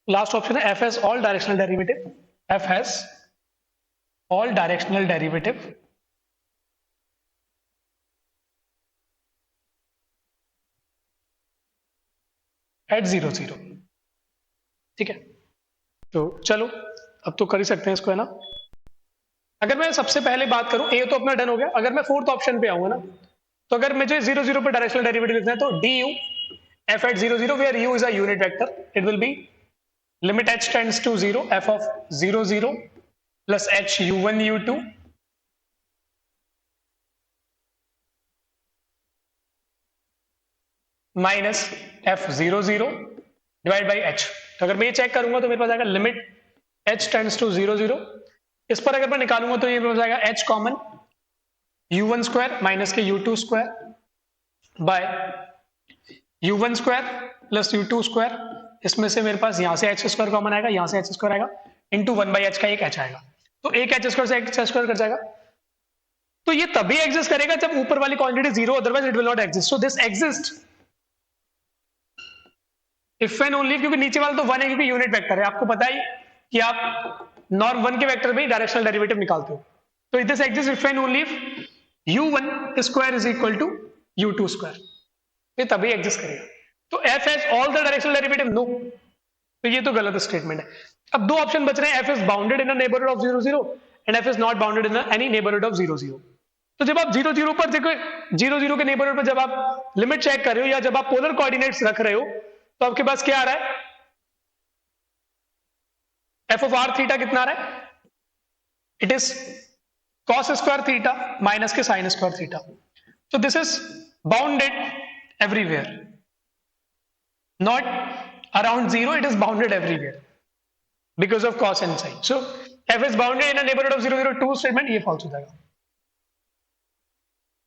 Last option है f has all directional derivative, f has all directional derivative at 0 0। ठीक है, तो चलो अब तो कर ही सकते हैं इसको, है ना। अगर मैं सबसे पहले बात करूं, ए तो अपना डन हो गया, अगर मैं फोर्थ ऑप्शन पे आऊंगा ना, तो अगर मुझे 0 0 पे डायरेक्शनल डेरिवेटिव लिखना है तो D U F at 0 0 where U is a unit vector, it will be limit h tends to 0 f of 0 0 plus h u1 u2 minus f 0 0 divide by h। तो अगर मैं ये चेक करूंगा तो मेरे पास आएगा लिमिट h टेंड्स टू 0 0, इस पर अगर मैं निकालूंगा तो ये मेरे पास आएगा h common u1 square minus के u2 square by u1 square plus u2 square, इसमें से मेरे पास यहां से h स्क्वायर कॉमन आएगा, यहां से h स्क्वायर आएगा, इंटू 1 बाई h का एक h आएगा, तो एक h स्क्वायर से h स्क्वायर कर जाएगा। तो ये तभी एग्जिस्ट करेगा जब ऊपर वाली quantity zero, otherwise it will not exist. So this exist if and only, क्योंकि नीचे वाला तो वन है क्योंकि यूनिट वेक्टर है, आपको पता ही कि आप नॉर्म वन के वेक्टर में ही डायरेक्शनल डेरिवेटिव निकालते हो। तो this exist if and only if u1 square is equal to u2 square, ये तभी एग्जिस्ट करेगा। तो f has all the directional derivative, no, तो ये तो गलत स्टेटमेंट है। अब दो ऑप्शन बच रहे हैं, f is bounded in a neighbourhood of 0 0 and f is not bounded in any neighbourhood of 0 0। तो जब आप 0 0 पर देखो, 0 0 के नेबरहुड पर जब आप लिमिट चेक कर रहे हो या जब आप पोलर कोऑर्डिनेट्स रख रहे हो तो आपके पास क्या आ रहा है, f ऑफ r थीटा कितना आ रहा है, it is cos square theta minus के sin स्क्वायर थीटा। तो this is bounded everywhere, not around 0, it is bounded everywhere because of cos and sin. So f is bounded in a neighborhood of 0 0 2 statement, ये false हो जाएगा।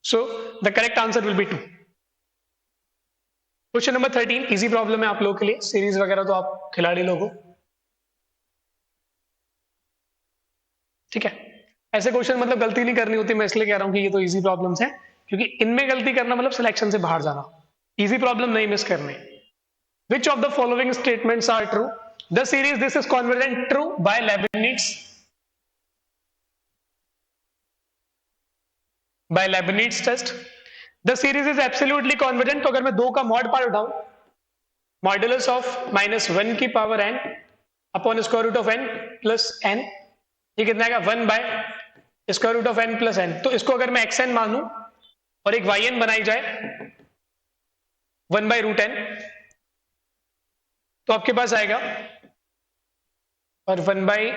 So the correct answer will be 2। Question number 13 easy problem है आप लोगों के लिए, series वगैरह तो आप खिलाड़ी लोग हो, ठीक है। ऐसे क्वेश्चन मतलब गलती नहीं करनी होती, मैं इसलिए कह रहा हूं कि ये तो इजी प्रॉब्लम्स हैं, क्योंकि इनमें गलती करना मतलब सिलेक्शन से बाहर जाना। इजी प्रॉब्लम नहीं मिस करने। Which of the following statements are true? The series this is convergent, true by Leibniz. By Leibniz test. The series is absolutely convergent, तो अगर मैं 2 का मॉड पार्ट उठाऊं, मॉड्यूलस ऑफ -1 की power n upon square root of n plus n, ये कितना आएगा 1 by square root of n plus n। तो इसको अगर मैं xn मानूं और एक yn बनाई जाए 1 बाय रूट n, तो आपके पास आएगा, और 1/,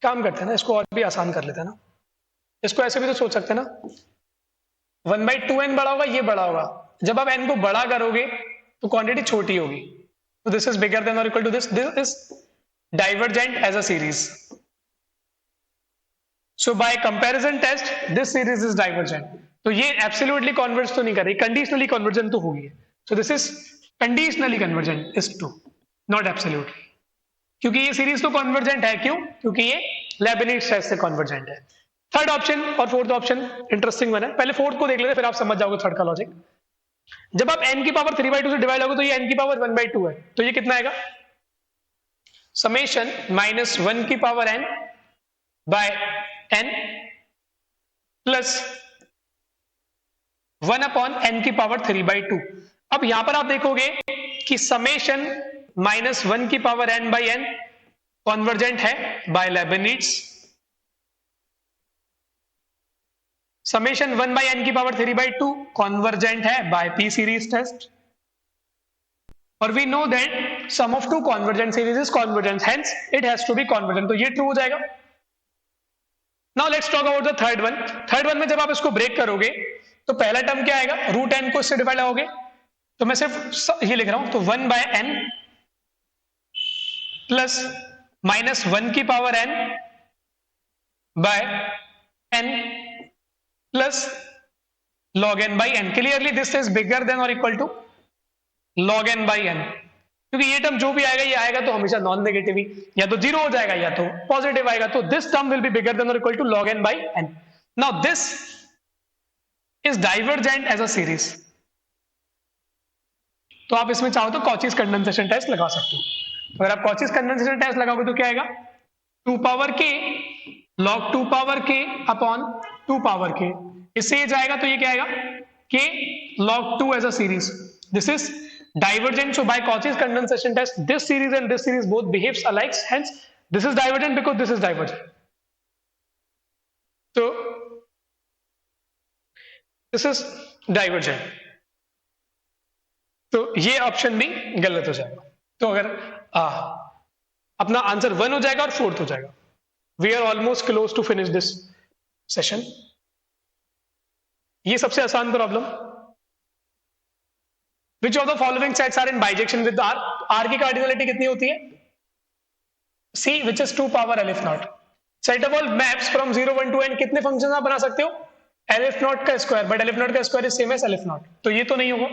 काम करते हैं ना, इसको और भी आसान कर लेते हैं ना, इसको ऐसे भी तो सोच सकते हैं ना, 1/2n बड़ा होगा, ये बड़ा होगा। जब आप n को बड़ा करोगे तो क्वांटिटी छोटी होगी, तो दिस इज बिगर देन और equal to this is divergent as a series. So by comparison test this series is divergent. तो ये एब्सोल्युटली कन्वर्ज तो नहीं कर रही, कंडीशनली कन्वर्जेंट तो होगी। सो this is conditionally convergent is true, not absolutely, क्योंकि ये सीरीज तो कन्वर्जेंट है। क्यों? क्योंकि ये लेबनिज टेस्ट से कन्वर्जेंट है। थर्ड ऑप्शन और फोर्थ ऑप्शन इंटरेस्टिंग बना है। पहले फोर्थ को देख लेते, फिर आप समझ जाओगे थर्ड का लॉजिक। जब आप n की पावर 3/2 से डिवाइड होगे तो ये n की पावर 1/2 है, तो ये कितना आएगा? समेशन -1 की power n by n plus 1/n की पावर 3/2। अब यहां पर आप देखोगे कि समेशन -1 की power n by n convergent है बाय लेबनिज, समेशन 1/n की पावर 3/2 कॉन्वर्जेंट है बाय पी सीरीज टेस्ट, और we know that sum of two convergent series is convergent, hence it has to be convergent, तो ये true हो जाएगा। Now let's talk about the third one. Third one में जब आप इसको ब्रेक करोगे तो पहला टर्म क्या आएगा? √n को इससे डिवाइड होगे, तो मैं सिर्फ ये लिख रहा हूं, तो 1/n प्लस -1 की power n by n plus log n by n। Clearly this is bigger than और equal to log n by n, क्योंकि ये टर्म जो भी आएगा ये आएगा तो हमेशा नॉन नेगेटिव ही, या तो जीरो हो जाएगा या तो पॉजिटिव आएगा, तो this term will be bigger than और equal to log n by n। Now this is divergent as a series, तो आप इसमें चाहो तो कॉचीज कंडेंसेशन टेस्ट लगा सकते हो। अगर आप कॉचीज कंडेंसेशन टेस्ट लगाओगे तो क्या आएगा? 2 power k log 2 power k upon 2 power k, इससे ये जाएगा तो ये क्या आएगा? k log 2 as a series, this is divergent. So by Cauchy's condensation test, this series and this series both behaves alike, hence this is divergent because this is divergent. So this is divergent, तो ये option भी गलत हो जाएगा। तो अगर अपना answer 1 हो जाएगा और 4th हो जाएगा। We are almost close to finish this session. ये सबसे आसान problem, which of the following sets are in bijection with r? r की कार्डिनलिटी कितनी होती है? c, which is 2 power alif naught. Set of all maps from 0 1 to n, कितने function आप बना सकते हो? alif naught का स्क्वायर, बट alif naught का square is same as alif naught, तो ये तो नहीं होगा।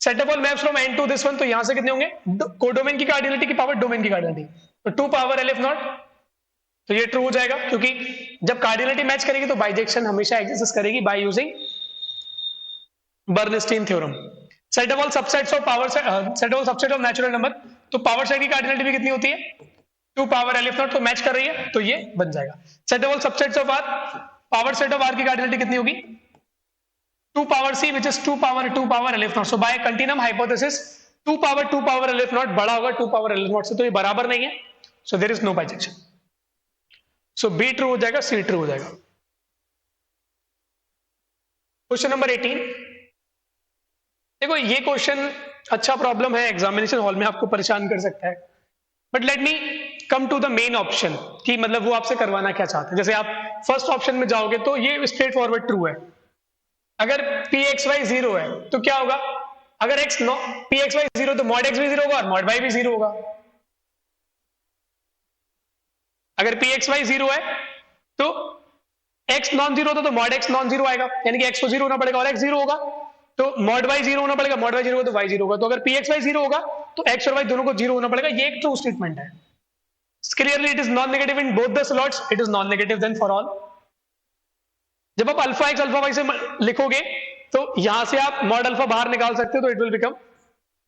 Set of all maps from n to this one, तो यहां से कितने होंगे? कोडोमेन की कार्डिनलिटी की पावर डोमेन की कार्डिनलिटी, तो 2 पावर alif naught, तो ये ट्रू हो जाएगा, क्योंकि जब कार्डिनलिटी मैच करेगी तो बाइजेक्शन हमेशा एग्जिस्ट करेगी by using Bernstein theorem. Set of all subsets of power, set of subset of natural number, तो पावर सेट की कार्डिनलिटी भी कितनी होती है? 2 पावर alif naught, तो मैच कर रही है, तो ये बन जाएगा। Set of all subsets of r, power set of r की कार्डिनलिटी कितनी होगी? 2 power c, which is 2 power alif naught। So by continuum hypothesis 2 power alif naught बड़ा होगा 2 पावर alif naught से, तो ये बराबर नहीं है, so there is no bijection. So B true हो जाएगा, सी ट्रू हो जाएगा। क्वेश्चन नंबर 18, देखो ये क्वेश्चन अच्छा प्रॉब्लम है, एग्जामिनेशन हॉल में आपको परेशान कर सकता है, but let me come to the main option, कि मतलब वो आपसे करवाना क्या चाहते हैं। जैसे आप फर्स्ट ऑप्शन में जाओगे तो ये स्ट्रेट फॉरवर्ड ट्रू है। अगर पी एक्स वाई 0 है तो क्या होगा? अगर पी एक्स वाई 0 तो मॉड एक्स भी 0 होगा और मॉड वाई भी 0 होगा। अगर पी एक्स वाई 0 है तो एक्स नॉन जीरो तो मॉड एक्स नॉन जीरो आएगा, यानी कि एक्स को 0 होना पड़ेगा और एक्स 0 होगा, तो मॉड वाई 0 होना पड़ेगा, मॉड वाई 0 होगा तो वाई 0 होगा। तो अगर पी एक्स वाई 0 होगा तो एक्स और वाई दोनों को 0 होना पड़ेगा। ये एक ट्रू स्टेटमेंट है। Clearly it is non negative in both the slots, it is non negative then for all. जब आप अल्फा एक्स अल्फा वाई से लिखोगे तो यहां से आप मॉड अल्फा बाहर निकाल सकते हो, तो it will become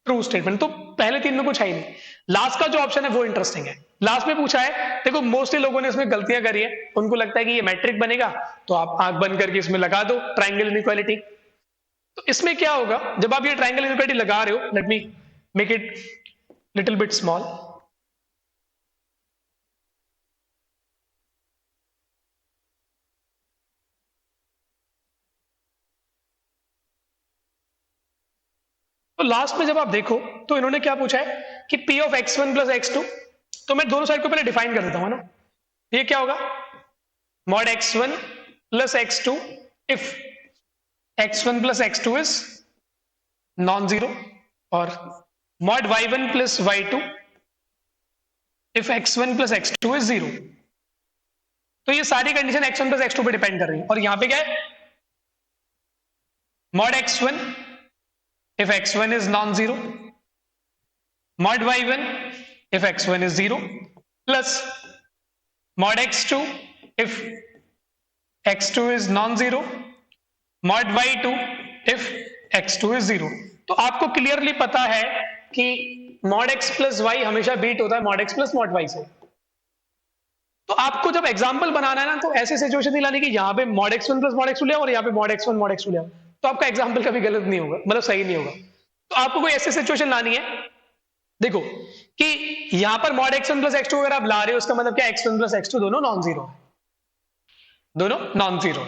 true statement. तो पहले तीन में कुछ है ही नहीं। लास्ट का जो ऑप्शन है वो इंटरेस्टिंग है। लास्ट में पूछा है, देखो मोस्टली लोगों ने इसमें गलतियां करी है, उनको लगता है कि ये मैट्रिक बनेगा तो आप आंख बंद करके इसमें लगा दो ट्राइंगल इनइक्वालिटी। तो इसमें क्या होगा, जब आप ये ट्राइंगल इनइक्वालिटी लगा रहे हो, let me make it little bit small. तो लास्ट में जब आप देखो तो इन्होंने क्या पूछा है कि p of x1 plus x2 तो मैं दोनों साइड को पहले डिफाइन कर देता हूँ ना। ये क्या होगा, mod x1 plus x2 if x1 plus x2 is non zero, और mod y1 plus y2 if x1 plus x2 is zero. तो ये सारी कंडीशन x1 प्लस x2 पे डिपेंड कर रही है, और यहां पे क्या है, mod x1 if x1 is non-zero, mod y1 if x1 is 0, plus mod x2 if x2 is non-zero, mod y2 if x2 is 0। तो आपको क्लियरली पता है कि mod x प्लस वाई हमेशा बीट होता है mod x plus mod y से। तो आपको जब एग्जाम्पल बनाना है ना, तो ऐसी सिचुएशन नहीं लानी कि यहाँ पे mod x1 plus mod x2 ले और यहाँ पे mod x1 mod x2 ले, तो आपका एग्जाम्पल कभी गलत नहीं होगा, मतलब सही नहीं होगा। तो आपको कोई ऐसी सिचुएशन लानी है, देखो कि यहां पर mod x1 प्लस x2 अगर आप ला रहे हो, उसका मतलब क्या, x1 प्लस x2 दोनों नॉन जीरो है, दोनों नॉन जीरो।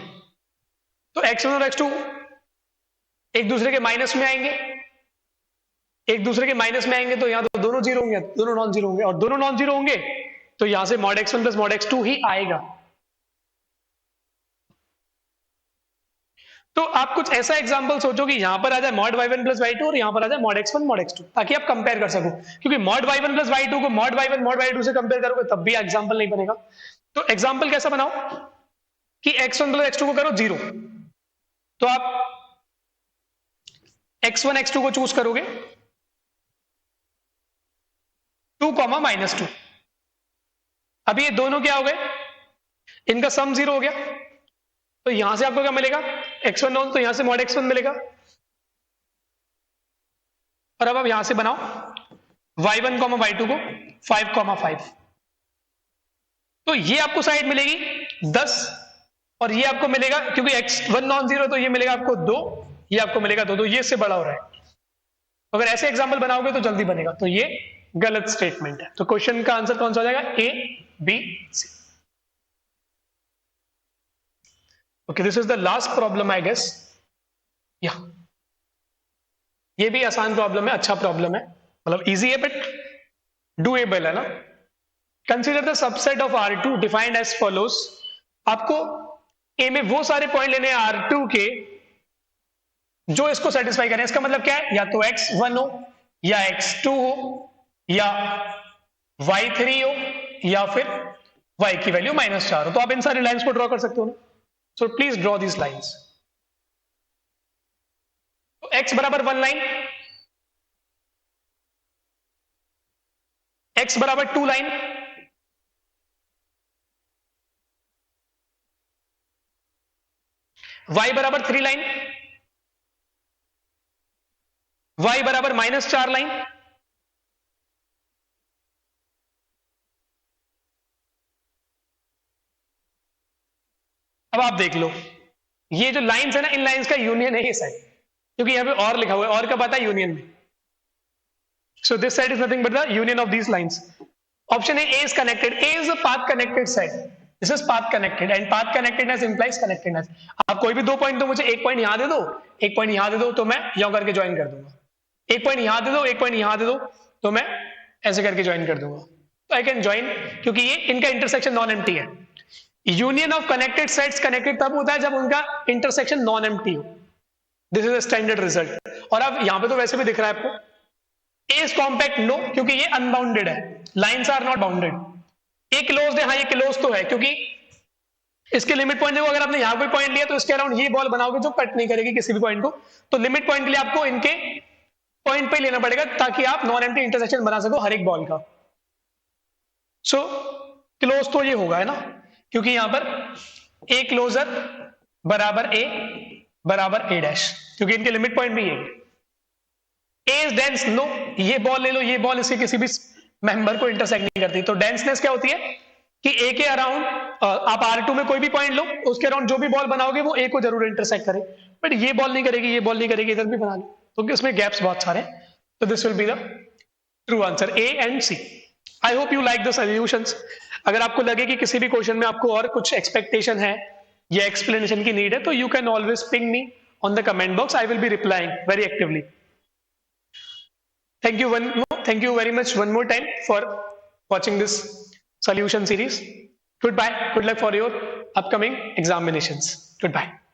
तो x1 और x2 एक दूसरे के माइनस में आएंगे, एक दूसरे के माइनस में आएंगे, तो यहां तो दोनों जीरो होंगे, दोनों नॉन जीरो होंगे, और दोनों नॉन जीरो होंगे तो यहां से mod x1 plus mod x2 ही आएगा। तो आप कुछ ऐसा एग्जांपल सोचो कि यहां पर आ जाए mod y1 प्लस y2 और यहां पर आ जाए mod x1 mod x2, ताकि आप कंपेयर कर सको, क्योंकि mod y1 प्लस y2 को mod y1 mod y2 से कंपेयर करोगे तब भी एग्जांपल नहीं बनेगा। तो एग्जांपल कैसा बनाओ कि x1 प्लस x2 को करो जीरो, तो आप x1 x2 को चूज करोगे 2, -2। अब ये दोनों क्या हो गए, इनका सम जीरो हो गया, तो यहां से आपको क्या मिलेगा, x1 नॉन, तो यहां से mod x1 मिलेगा। और अब आप यहां से बनाओ y1 y2 को 5, 5। तो ये आपको साइड मिलेगी 10, और ये आपको मिलेगा, क्योंकि x1 नॉन जीरो, तो ये मिलेगा आपको 2, ये आपको मिलेगा 2, तो ये इससे बड़ा हो रहा है। अगर ऐसे एग्जाम्पल बनाओगे तो जल्दी बनेगा, तो ये गलत स्टेटमेंट है। तो क्वेश्चन का आंसर कौन सा हो जाएगा, A, B, C। Okay, this is the last problem I guess. या ये भी आसान प्रॉब्लम है, अच्छा प्रॉब्लम है, मतलब इजी है बट डूएबल है ना। Consider the subset of R2 defined as follows. आपको ए में वो सारे पॉइंट लेने हैं R2 के जो इसको सेटिस्फाई करें। इसका मतलब क्या है, या तो x1 हो, या x2 हो, या y3 हो, या फिर y की वैल्यू -4 हो। तो आप इन सारी लाइंस को ड्रॉ कर सकते हो ना। So please draw this lines. तो x बराबर 1 लाइन, x बराबर 2 लाइन, y बराबर 3 लाइन, y बराबर -4 लाइन, अब आप देख लो, ये जो लाइंस है ना, इन लाइंस का यूनियन है ये साइड, क्योंकि यहां पे और लिखा हुआ है, और कब आता है, यूनियन में। So this side is nothing but the union of these lines. Option A is connected, A is a path connected side, this is path connected, and path connectedness implies connectedness. आप कोई भी दो point दो मुझे, एक point यहां दे दो, एक पॉइंट यहां दे दो, तो मैं यहां करके ज्वाइन कर दूंगा। एक पॉइंट यहां दे दो, एक पॉइंट यहां दे दो, तो मैं ऐसे करके ज्वाइन कर दूंगा। तो आई कैन ज्वाइन, क्योंकि ये इनका इंटरसेक्शन नॉन एम्प्टी है। Union of connected sets connected तब होता है जब उनका इंटरसेक्शन नॉन एम्प्टी हो। This is a standard result. और अब यहां पे तो वैसे भी दिख रहा है आपको, ए इज कॉम्पैक्ट, नो, क्योंकि ये अनबाउंडेड है, lines are not bounded. A closed है, हाँ ये क्लोज तो है, क्योंकि इसके लिमिट पॉइंट देखो, अगर आपने यहां कोई पॉइंट लिया तो इसके अराउंड ये बॉल बनाओगे जो कट नहीं करेगी किसी भी पॉइंट को। तो लिमिट पॉइंट के लिए आपको इनके पॉइंट पे लेना पड़ेगा, ताकि आप नॉन एम्प्टी इंटरसेक्शन बना सको हर एक बॉल का। सो क्लोज तो ये होगा, है ना, क्योंकि यहां पर ए क्लोजर बराबर ए बराबर ए डैश, क्योंकि इनके लिमिट पॉइंट भी ये। ए इज डेंस, नो, ये बॉल ले लो, ये बॉल इसके किसी भी मेंबर को इंटरसेक्ट नहीं करती। तो डेंसनेस क्या होती है कि ए के अराउंड आप R2 में कोई भी पॉइंट लो, उसके अराउंड जो भी बॉल बनाओगे वो ए को जरूर इंटरसेक्ट करे, बट ये बॉल नहीं करेगी, ये बॉल नहीं करेगी, इधर भी बना लो, क्योंकि उसमें गैप्स बहुत सारे हैं। तो this will be the true answer, A and C. I hope you like the solutions. अगर आपको लगे कि किसी भी क्वेश्चन में आपको और कुछ एक्सपेक्टेशन है या एक्सप्लेनेशन की नीड है, तो you can always ping me on the comment box, I will be replying very actively. Thank you very much one more time for watching this solution series. Goodbye. Good luck for your upcoming examinations. Goodbye.